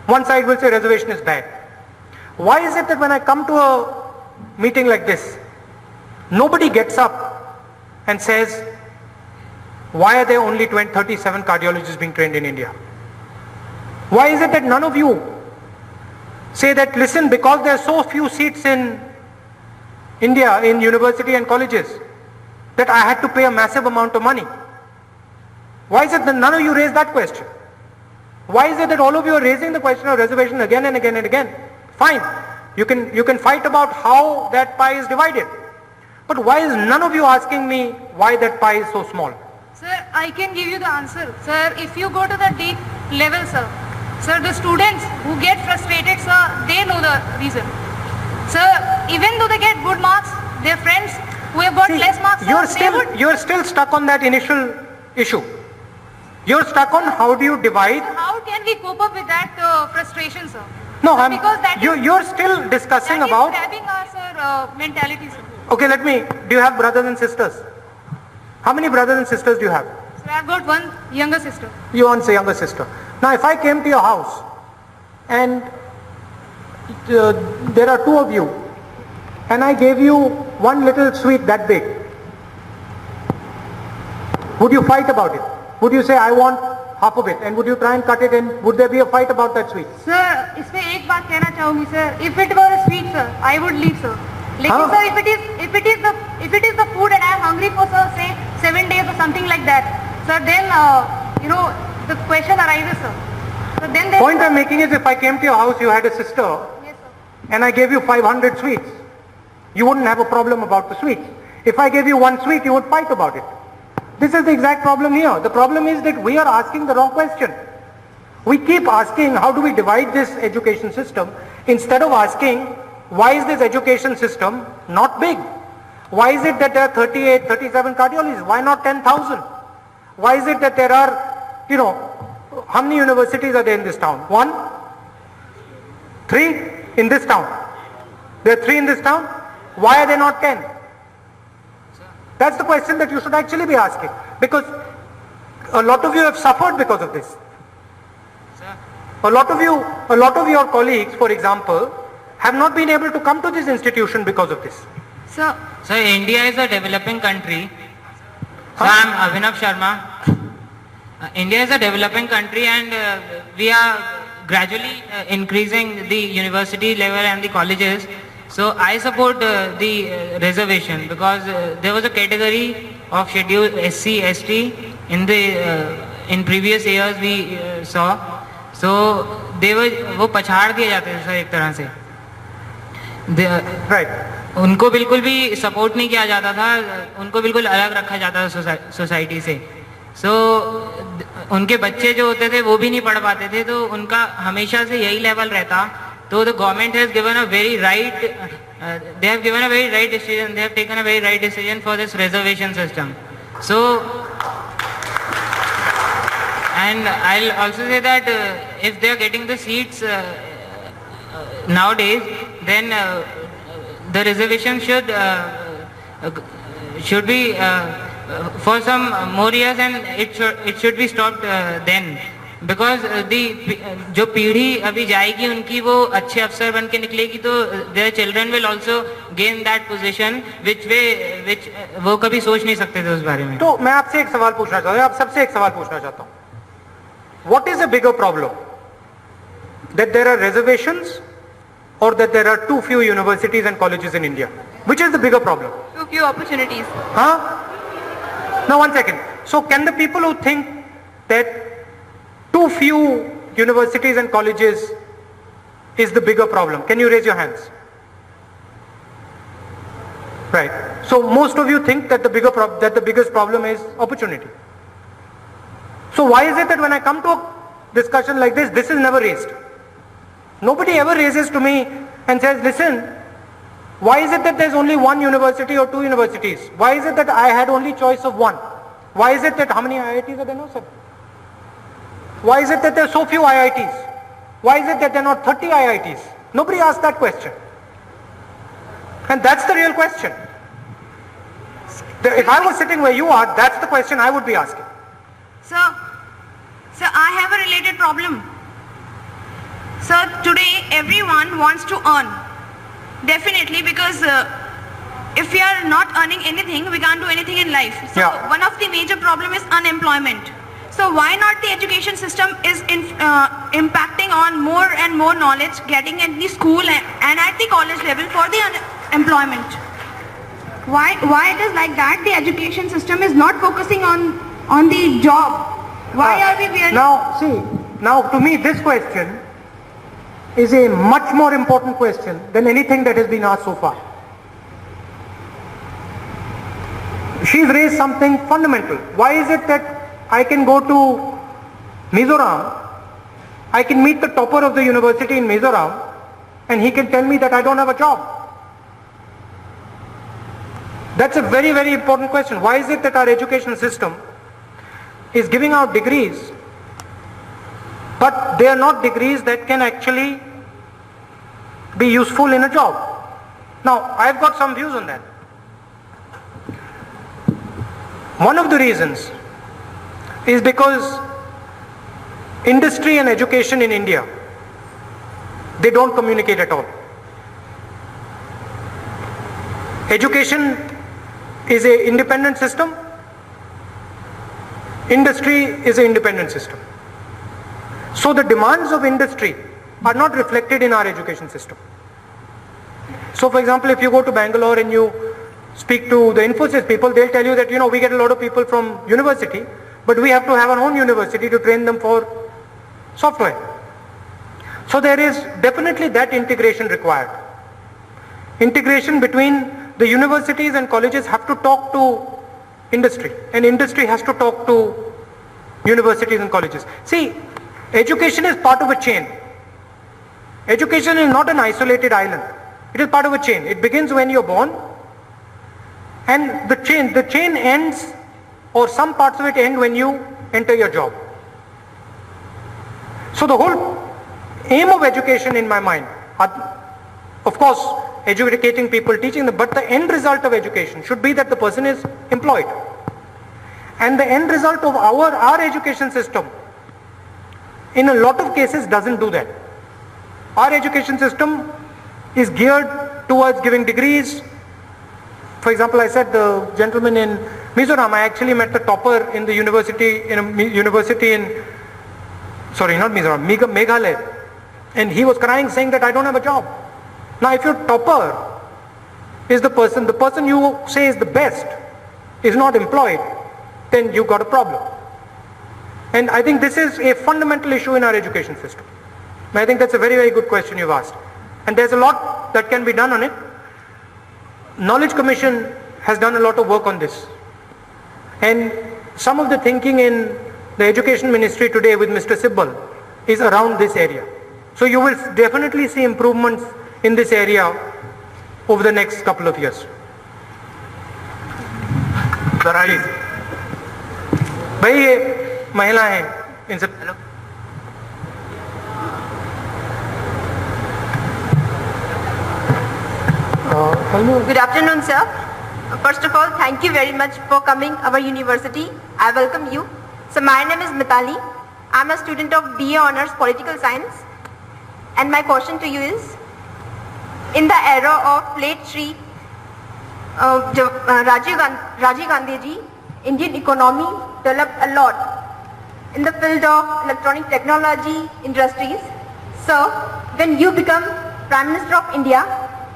one side will say reservation is bad. Why is it that when I come to a meeting like this, nobody gets up and says, why are there only 37 cardiologists being trained in India? Why is it that none of you say that, listen, because there are so few seats in India, in university and colleges, that I had to pay a massive amount of money? Why is it that none of you raise that question? Why is it that all of you are raising the question of reservation again and again and again? Fine, you can fight about how that pie is divided. But why is none of you asking me why that pie is so small? Sir, I can give you the answer. Sir, if you go to the deep level, sir, the students who get frustrated, sir, they know the reason. Sir, even though they get good marks, their friends who have got less marks, sir, you're still stuck on that initial issue. You're stuck on how do you divide. So how can we cope up with that frustration, sir? No, sir, because you're still discussing about. That is grabbing our mentality, sir. Okay, do you have brothers and sisters? How many brothers and sisters do you have? Sir, I've got one younger sister. You want a younger sister. Now, if I came to your house and there are two of you, and I gave you one little sweet that big, would you fight about it? Would you say, I want half of it, and would you try and cut it, and would there be a fight about that sweet? Sir, इसमें एक बात कहना चाहूँगी, sir. If it were a sweet, sir, I would leave, sir. लेकिन sir, if it is the food and I am hungry for, sir, say 7 days or something like that, sir, then the question arises, sir. So then the point I'm making is, if I came to your house, you had a sister, yes, sir, and I gave you 500 sweets, you wouldn't have a problem about the sweets. If I gave you one sweet, you would fight about it. This is the exact problem here. The problem is that we are asking the wrong question. We keep asking how do we divide this education system instead of asking why is this education system not big? Why is it that there are 38, 37 cardiologists? Why not 10,000? Why is it that there are, how many universities are there in this town? 1? 3 in this town? There are 3 in this town? Why are there not 10? That's the question that you should actually be asking, because a lot of you have suffered because of this. A lot of your colleagues, for example, have not been able to come to this institution because of this. Sir, India is a developing country. So I'm Abhinav Sharma. India is a developing country, and we are gradually increasing the university level and the colleges. So I support the reservation, because there was a category of schedule SC, ST in previous years we saw. So वो पछाड़ दिए जाते थे sir एक तरह से. Right. उनको बिल्कुल भी सपोर्ट नहीं किया जाता था, उनको बिल्कुल अलग रखा जाता था सोसाइटी से. सो उनके बच्चे जो होते थे वो भी नहीं पढ़ पाते थे, तो उनका हमेशा से यही लेवल रहता. So the government has given a very right, they have given a very right decision, they have taken a very right decision for this reservation system. So, and I'll also say that if they are getting the seats nowadays, then the reservation should be for some more years, and it should be stopped then. Because जो पीढ़ी अभी जाएगी उनकी वो अच्छे अफसर बन के निकलेगी, तो their children will also gain that position which वो कभी सोच नहीं सकते थे उस बारे में. तो मैं आपसे एक सवाल पूछना चाहता हूँ, आप सबसे एक सवाल पूछना चाहता हूँ. What is a bigger problem? That there are reservations or that there are too few universities and colleges in India? Which is the bigger problem? Too few opportunities. Huh? Now 1 second. So can the people who think that too few universities and colleges is the bigger problem, can you raise your hands? Right. So most of you think that the biggest problem is opportunity. So why is it that when I come to a discussion like this is never raised? Nobody ever raises to me and says, listen, why is it that there's only 1 university or 2 universities? Why is it that I had only choice of 1? Why is it that, how many IITs are there now, sir? Why is it that there are so few IITs? Why is it that there are not 30 IITs? Nobody asks that question. And that's the real question. If I was sitting where you are, that's the question I would be asking. So I have a related problem. So today everyone wants to earn. Definitely, because if we are not earning anything, we can't do anything in life. So Yeah. one of the major problem is unemployment. So why not the education system is impacting on more and more knowledge getting at the school and at the college level for the employment? Why it is like that? The education system is not focusing on the job. Why are we wearing? Now to me this question is a much more important question than anything that has been asked so far. She's raised something fundamental. Why is it that I can go to Mizoram, I can meet the topper of the university in Mizoram, and he can tell me that I don't have a job? That's a very, very important question. Why is it that our education system is giving out degrees, but they are not degrees that can actually be useful in a job? Now, I've got some views on that. One of the reasons is because industry and education in India, they don't communicate at all. Education is an independent system. Industry is an independent system. So the demands of industry are not reflected in our education system. So for example, if you go to Bangalore and you speak to the Infosys people, they'll tell you that, we get a lot of people from university, but we have to have our own university to train them for software. So there is definitely that integration required. Integration between the universities and colleges have to talk to industry, and industry has to talk to universities and colleges. See, education is part of a chain. Education is not an isolated island. It is part of a chain. It begins when you're born, and the chain ends, or some parts of it end when you enter your job. So the whole aim of education in my mind, of course, educating people, teaching them, but the end result of education should be that the person is employed. And the end result of our education system, in a lot of cases, doesn't do that. Our education system is geared towards giving degrees. For example, I said the gentleman in Mizoram, I actually met the topper in the university, sorry, not Mizoram, Meghalaya. And he was crying, saying that I don't have a job. Now if your topper is the person you say is the best, is not employed, then you've got a problem. And I think this is a fundamental issue in our education system. And I think that's a very, very good question you've asked. And there's a lot that can be done on it. Knowledge Commission has done a lot of work on this. And some of the thinking in the Education Ministry today with Mr. Sibbal is around this area. So you will definitely see improvements in this area over the next couple of years. भाई ये महिला हैं इनसे Good afternoon, sir. First of all, thank you very much for coming our university. I welcome you. So my name is Mitali. I'm a student of BA Honours Political Science. And my question to you is, in the era of late Shri Rajiv Gandhi ji, Indian economy developed a lot in the field of electronic technology industries. So when you become Prime Minister of India,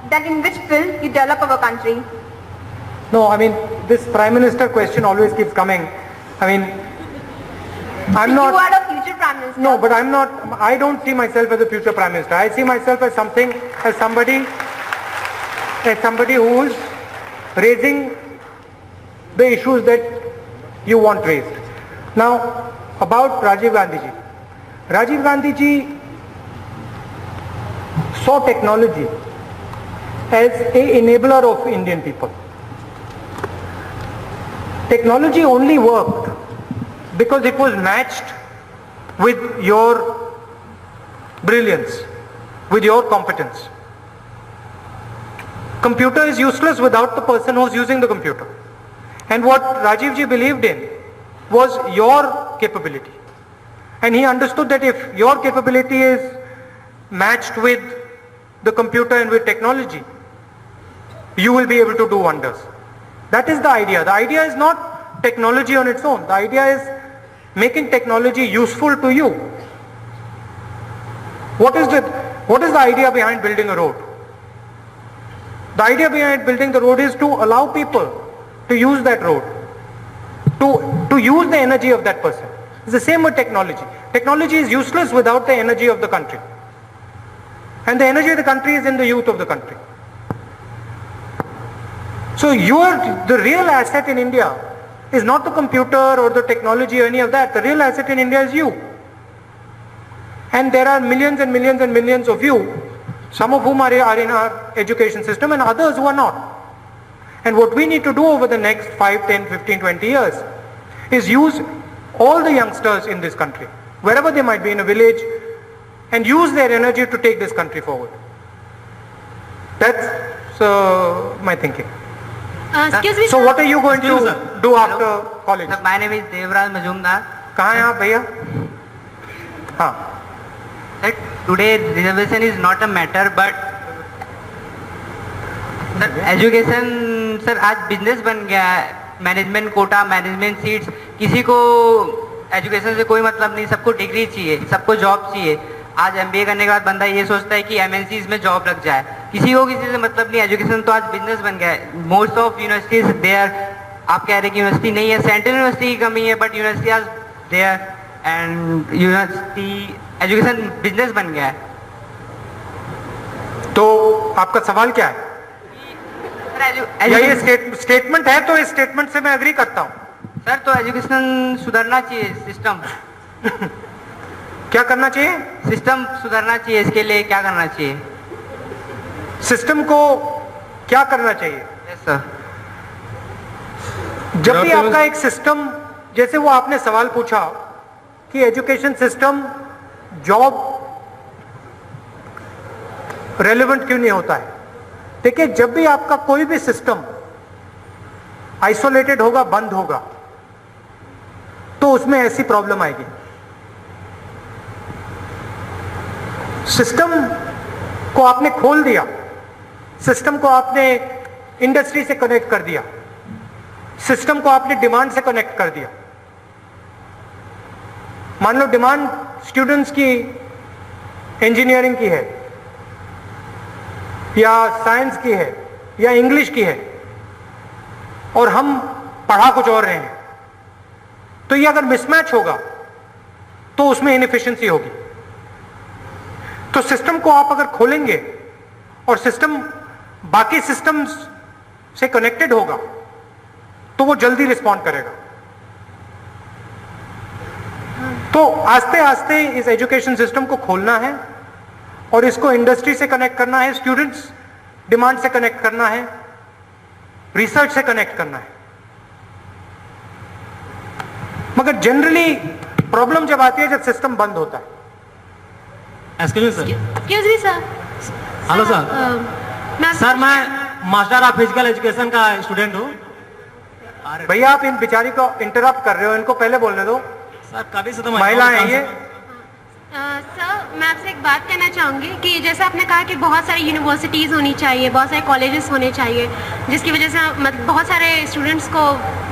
then in which field you develop our country? No, I mean, this Prime Minister question always keeps coming. I mean, I'm not... You are a future Prime Minister. No, but I'm not, I don't see myself as a future Prime Minister. I see myself as somebody who is raising the issues that you want raised. Now, about Rajiv Gandhi ji. Rajiv Gandhi ji saw technology as an enabler of Indian people. Technology only worked because it was matched with your brilliance, with your competence. Computer is useless without the person who's using the computer. And what Rajiv ji believed in was your capability. And he understood that if your capability is matched with the computer and with technology, you will be able to do wonders. That is the idea. The idea is not technology on its own. The idea is making technology useful to you. What is the idea behind building a road? The idea behind building the road is to allow people to use that road, to use the energy of that person. It's the same with technology. Technology is useless without the energy of the country. And the energy of the country is in the youth of the country. So the real asset in India is not the computer or the technology or any of that. The real asset in India is you. And there are millions and millions and millions of you, some of whom are in our education system and others who are not. And what we need to do over the next 5, 10, 15, 20 years is use all the youngsters in this country, wherever they might be in a village, and use their energy to take this country forward. That's my thinking. Excuse me, So what are you going to do after college? My name is Devraj Majumdar. कहाँ हैं आप भैया? हाँ. That today reservation is not a matter, but education, sir, आज business बन गया है. Management quota, management seats, किसी को एजुकेशन से कोई मतलब नहीं, सबको डिग्री चाहिए, सबको जॉब चाहिए. आज एमबीए करने के बाद बंदा ये सोचता है कि एमएनसीज में जॉब लग जाए. किसी को किसी से मतलब नहीं. एजुकेशन तो आज बिजनेस बन गया है. मोस्ट ऑफ यूनिवर्सिटीज देयर, आप कह रहे हैं कि यूनिवर्सिटी नहीं है, सेंट्रल यूनिवर्सिटी की कमी है, बट यूनिवर्सिटी आज there and university education business बन गया है. तो आपका सवाल क्या है? या ये स्टेटमेंट है, तो इस स्टेटमेंट से मैं एग्री करता हूं। सर तो एजुकेशन सुधरना चाहिए, सिस्टम क्या करना चाहिए? सिस्टम सुधरना चाहिए, इसके लिए क्या करना चाहिए? सिस्टम को क्या करना चाहिए? Yes sir. जब भी आपका एक सिस्टम, जैसे वो आपने सवाल पूछा कि एजुकेशन सिस्टम जॉब रेलेवेंट क्यों नहीं होता है। देखिए, जब भी आपका कोई भी सिस्टम आइसोलेटेड होगा, बंद होगा, तो उसमें ऐसी प्रॉब्लम आएगी। सिस्टम को आपने खोल दिया, सिस्टम को आपने इंडस्ट्री से कनेक्ट कर दिया, सिस्टम को आपने डिमांड से कनेक्ट कर दिया। मान लो डिमांड स्टूडेंट्स की इंजीनियरिंग की है, या साइंस की है, या इंग्लिश की है, और हम पढ़ा कुछ और रहे हैं, तो ये अगर मिसमैच होगा तो उसमें इनएफिशिएंसी होगी। तो सिस्टम को आप अगर खोलेंगे और सिस्टम बाकी सिस्टम्स से कनेक्टेड होगा, तो वो जल्दी रिस्पॉन्ड करेगा। तो आस्ते आस्ते इस एजुकेशन सिस्टम को खोलना है और इसको इंडस्ट्री से कनेक्ट करना है, स्टूडेंट्स डिमांड से कनेक्ट करना है, रिसर्च से कनेक्ट करना है। मगर जनरली प्रॉब्लम जब आती है जब सिस्टम बंद होता है। Excuse me sir. Excuse me sir. Hello sir. Sir मैं मास्टर ऑफ फिजिकल एजुकेशन का स्टूडेंट हूँ। भैया आप इन बिचारी को इंटरप्ट कर रहे हो, इनको पहले बोलने दो। सर कभी से तो महिला है ये। सर मैं आपसे एक बात कहना चाहूँगी कि जैसे आपने कहा कि बहुत सारी यूनिवर्सिटीज़ होनी चाहिए, बहुत सारे कॉलेजेस होने चाहिए, जिसकी वजह से मतलब बहुत सारे स्टूडेंट्स को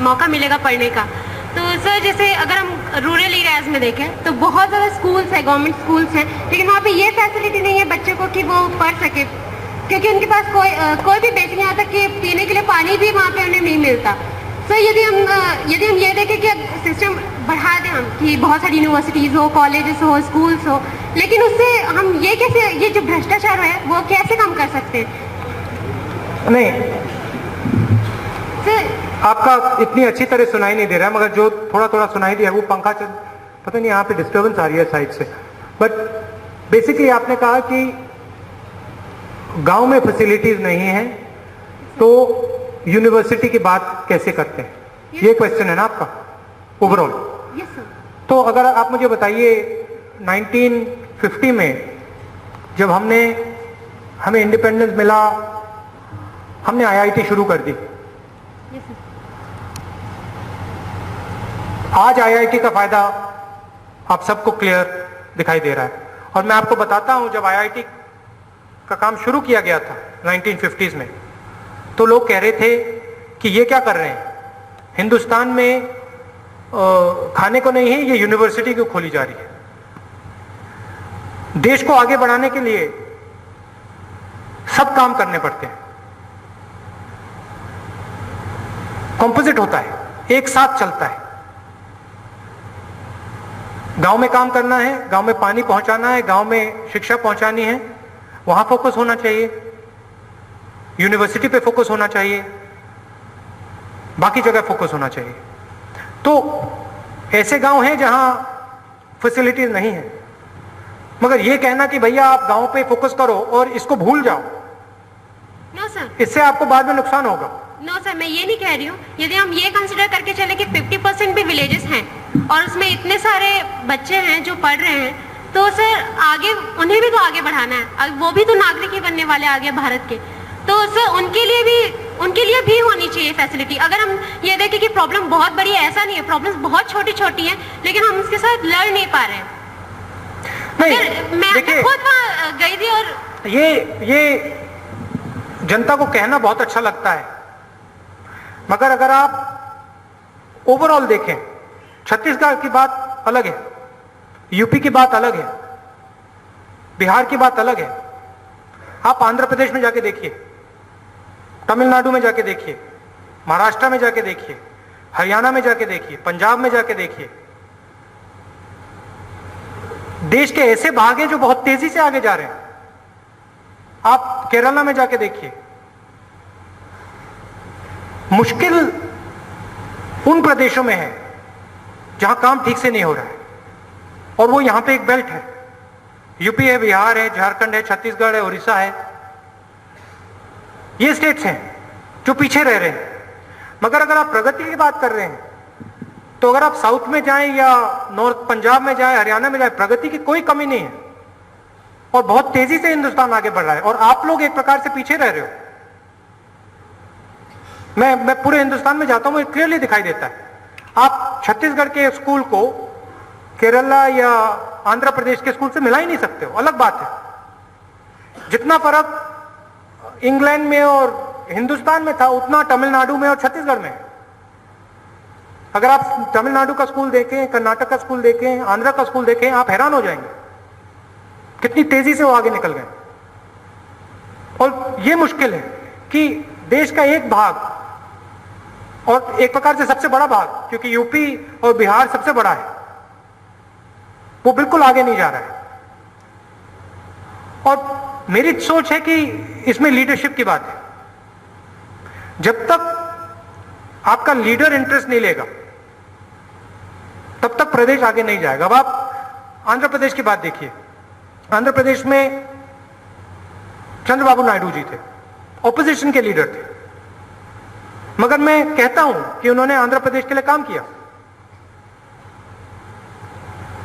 मौका मिलेगा पढ़ने का। तो सर जैसे अगर हम रूरल एरियाज़ में देखें तो बहुत ज़्यादा स्कूल्स हैं, गवर्नमेंट स्कूल्स हैं, लेकिन वहाँ पे ये फैसिलिटी नहीं है बच्चों को कि वो पढ़ सके, क्योंकि उनके पास कोई भी बेसिक यहाँ तक कि पीने के लिए पानी भी वहाँ पे उन्हें नहीं मिलता। सर यदि हम ये देखें कि सिस्टम बढ़ा दें हम कि बहुत सारी यूनिवर्सिटीज़ हो, कॉलेजेस हो, स्कूल्स हो, लेकिन उससे हम ये जो भ्रष्टाचार है वो कैसे कम कर सकते हैं? नहीं सर आपका इतनी अच्छी तरह सुनाई नहीं दे रहा है, मगर जो थोड़ा थोड़ा सुनाई दिया वो पंखा चल, पता नहीं यहाँ पे डिस्टर्बेंस आ रही है साइड से। बट बेसिकली आपने कहा कि गांव में फैसिलिटीज नहीं है तो यूनिवर्सिटी की बात कैसे करते हैं, ये क्वेश्चन है ना आपका ओवरऑल। Yes sir. तो अगर आप मुझे बताइए 1950 में जब हमें इंडिपेंडेंस मिला, हमने आईआईटी शुरू कर दी। आज आईआईटी का फायदा आप सबको क्लियर दिखाई दे रहा है। और मैं आपको बताता हूं, जब आईआईटी का काम शुरू किया गया था 1950s में, तो लोग कह रहे थे कि ये क्या कर रहे हैं, हिंदुस्तान में खाने को नहीं है, ये यूनिवर्सिटी क्यों खोली जा रही है। देश को आगे बढ़ाने के लिए सब काम करने पड़ते हैं, कॉम्पोजिट होता है, एक साथ चलता है। गांव में काम करना है, गांव में पानी पहुंचाना है, गांव में शिक्षा पहुंचानी है, वहां फोकस होना चाहिए, यूनिवर्सिटी पे फोकस होना चाहिए, बाकी जगह फोकस होना चाहिए। तो ऐसे गांव हैं जहां फैसिलिटीज नहीं है, मगर ये कहना कि भैया आप गांव पे फोकस करो और इसको भूल जाओ, नो सर, इससे आपको बाद में नुकसान होगा। नो सर, मैं ये नहीं कह रही हूँ। यदि हम ये कंसिडर करके चले कि 50% भी विलेजेस हैं और उसमें इतने सारे बच्चे हैं जो पढ़ रहे हैं, तो सर आगे उन्हें भी तो आगे बढ़ाना है, वो भी तो नागरिक ही बनने वाले आगे भारत के। तो सर उनके लिए भी होनी चाहिए फैसिलिटी। अगर हम ये देखें कि प्रॉब्लम बहुत बड़ी है, ऐसा नहीं है, प्रॉब्लम्स बहुत छोटी छोटी हैं, लेकिन हम उसके साथ लड़ नहीं पा रहे हैं। मैं खुद वहाँ गई थी और ये जनता को कहना बहुत अच्छा लगता है, मगर अगर आप ओवरऑल देखें, छत्तीसगढ़ की बात अलग है, यूपी की बात अलग है, बिहार की बात अलग है। आप आंध्र प्रदेश में जाके देखिए, तमिलनाडु में जाके देखिए, महाराष्ट्र में जाके देखिए, हरियाणा में जाके देखिए, पंजाब में जाके देखिए। देश के ऐसे भाग हैं जो बहुत तेजी से आगे जा रहे हैं। आप केरला में जाके देखिए, मुश्किल उन प्रदेशों में है जहां काम ठीक से नहीं हो रहा है, और वो यहां पे एक बेल्ट है, यूपी है, बिहार है, झारखंड है, छत्तीसगढ़ है, उड़ीसा है, ये स्टेट्स हैं जो पीछे रह रहे हैं। मगर अगर आप प्रगति की बात कर रहे हैं तो अगर आप साउथ में जाएं या नॉर्थ पंजाब में जाएं, हरियाणा में जाएं, प्रगति की कोई कमी नहीं है और बहुत तेजी से हिंदुस्तान आगे बढ़ रहा है, और आप लोग एक प्रकार से पीछे रह रहे हो। मैं पूरे हिंदुस्तान में जाता हूं, मुझे क्लियरली दिखाई देता है। आप छत्तीसगढ़ के स्कूल को केरला या आंध्र प्रदेश के स्कूल से मिला ही नहीं सकते हो, अलग बात है। जितना फर्क इंग्लैंड में और हिंदुस्तान में था उतना तमिलनाडु में और छत्तीसगढ़ में है। अगर आप तमिलनाडु का स्कूल देखें, कर्नाटक का स्कूल देखें, आंध्र का स्कूल देखें, आप हैरान हो जाएंगे कितनी तेजी से वो आगे निकल गए। और ये मुश्किल है कि देश का एक भाग, और एक प्रकार से सबसे बड़ा भाग, क्योंकि यूपी और बिहार सबसे बड़ा है, वो बिल्कुल आगे नहीं जा रहा है। और मेरी सोच है कि इसमें लीडरशिप की बात है। जब तक आपका लीडर इंटरेस्ट नहीं लेगा तब तक प्रदेश आगे नहीं जाएगा। अब आप आंध्र प्रदेश की बात देखिए। आंध्र प्रदेश में चंद्रबाबू नायडू जी थे, ऑपोजिशन के लीडर थे, मगर मैं कहता हूं कि उन्होंने आंध्र प्रदेश के लिए काम किया।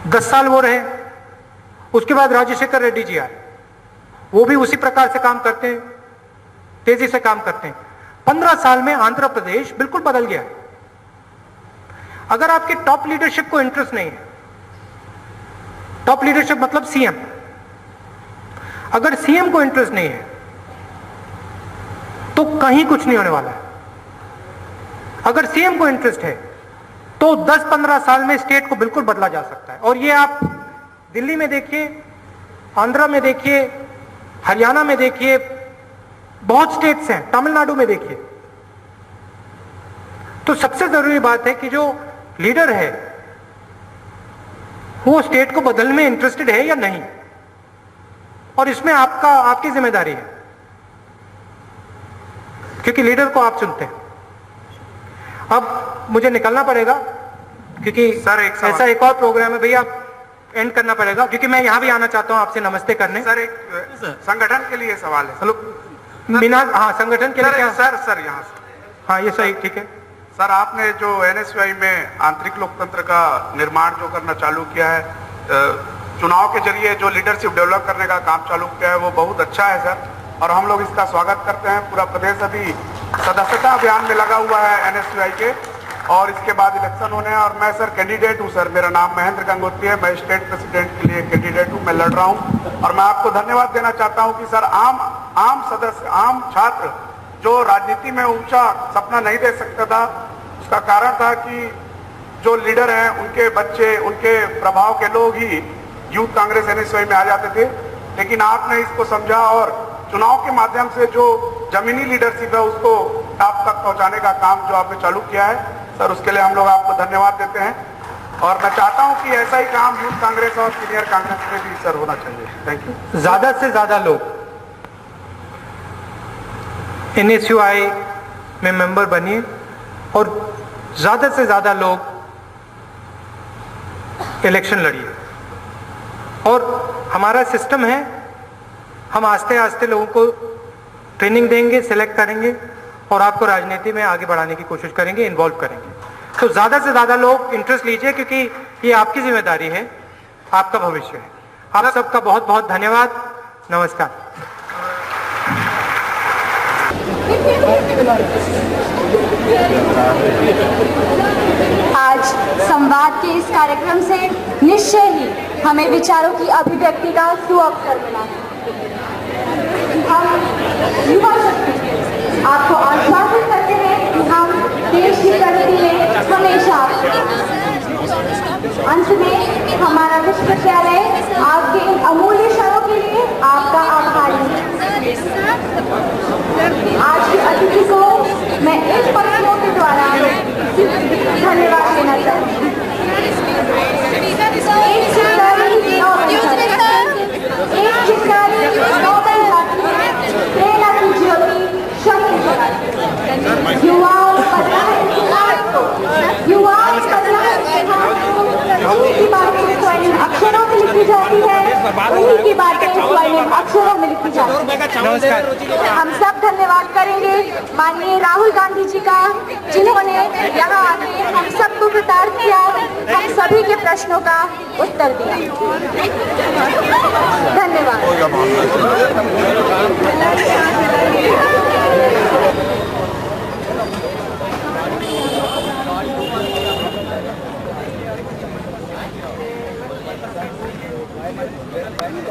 10 साल वो रहे, उसके बाद राजशेखर रेड्डी जी आए, वो भी उसी प्रकार से काम करते हैं, तेजी से काम करते हैं। 15 साल में आंध्र प्रदेश बिल्कुल बदल गया। अगर आपके टॉप लीडरशिप को इंटरेस्ट नहीं है, टॉप लीडरशिप मतलब सीएम, अगर सीएम को इंटरेस्ट नहीं है तो कहीं कुछ नहीं होने वाला है। अगर सीएम को इंटरेस्ट है तो 10-15 साल में स्टेट को बिल्कुल बदला जा सकता है। और ये आप दिल्ली में देखिए, आंध्र में देखिए, हरियाणा में देखिए, बहुत स्टेट्स हैं, तमिलनाडु में देखिए। तो सबसे जरूरी बात है कि जो लीडर है वो स्टेट को बदलने में इंटरेस्टेड है या नहीं, और इसमें आपकी जिम्मेदारी है, क्योंकि लीडर को आप चुनते हैं। अब मुझे निकलना पड़ेगा क्योंकि सर ऐसा एक और प्रोग्राम है भैया, एंड करना पड़ेगा, क्योंकि मैं यहां भी आना चाहता हूं आपसे नमस्ते करने। सर एक संगठन के लिए सवाल है। हेलो मीना, हाँ संगठन के लिए क्या? सर यहाँ से, हाँ ये सही, ठीक है सर। आपने जो NSUI में आंतरिक लोकतंत्र का निर्माण जो करना चालू किया है, चुनाव के जरिए जो लीडरशिप डेवलप करने का काम चालू किया है, वो बहुत अच्छा है सर, और हम लोग इसका स्वागत करते हैं। पूरा प्रदेश अभी सदस्यता अभियान में लगा हुआ है NSUI के, और इसके बाद इलेक्शन होने हैं। और मैं सर कैंडिडेट हूँ सर, मेरा नाम महेंद्र गंगोत्री है, मैं स्टेट प्रेसिडेंट के लिए कैंडिडेट हूँ, मैं लड़ रहा हूँ। और मैं आपको धन्यवाद देना चाहता हूँ कि सर आम सदस्य, आम छात्र जो राजनीति में ऊंचा सपना नहीं दे सकता था, उसका कारण था कि जो लीडर हैं उनके बच्चे, उनके प्रभाव के लोग ही यूथ कांग्रेस NSUI में आ जाते थे। लेकिन आपने इसको समझा और चुनाव के माध्यम से जो जमीनी लीडरशिप है उसको आप तक पहुंचाने का काम जो आपने चालू किया है सर, उसके लिए हम लोग आपको धन्यवाद देते हैं। और मैं चाहता हूं कि ऐसा ही काम यूथ कांग्रेस और सीनियर कांग्रेस में भी सर होना चाहिए। Thank you. ज्यादा से ज्यादा लोग NSUI में मेंबर बनिए और ज्यादा से ज्यादा लोग इलेक्शन लड़िए। और हमारा सिस्टम है, हम आस्ते आस्ते लोगों को ट्रेनिंग देंगे, सिलेक्ट करेंगे और आपको राजनीति में आगे बढ़ाने की कोशिश करेंगे, इन्वॉल्व करेंगे। तो ज्यादा से ज्यादा लोग इंटरेस्ट लीजिए, क्योंकि ये आपकी जिम्मेदारी है, आपका भविष्य है। आप सबका बहुत बहुत धन्यवाद। नमस्कार। आज संवाद के इस कार्यक्रम से निश्चय ही हमें विचारों की अभिव्यक्ति का सुअवसर मिला है। हम युवा शक्ति आपको आश्वासित करते हैं कि हम देश की प्रगति में हमेशा अंत में हमारा विश्वविद्यालय आपके इन अमूल्य क्षणों के लिए आपका आभारी है। आज के अतिथि को मैं इन पंक्तियों के द्वारा धन्यवाद देना चाहूँगी। एक चिंगारी नोबेल प्रेरणा की ज्योति शक्ति युवाओं नमस्कार। हम सब धन्यवाद करेंगे माननीय राहुल गांधी जी का, जिन्होंने यहाँ आके हम सबको कृतार्थ किया, हम सभी के प्रश्नों का उत्तर दिया। धन्यवाद।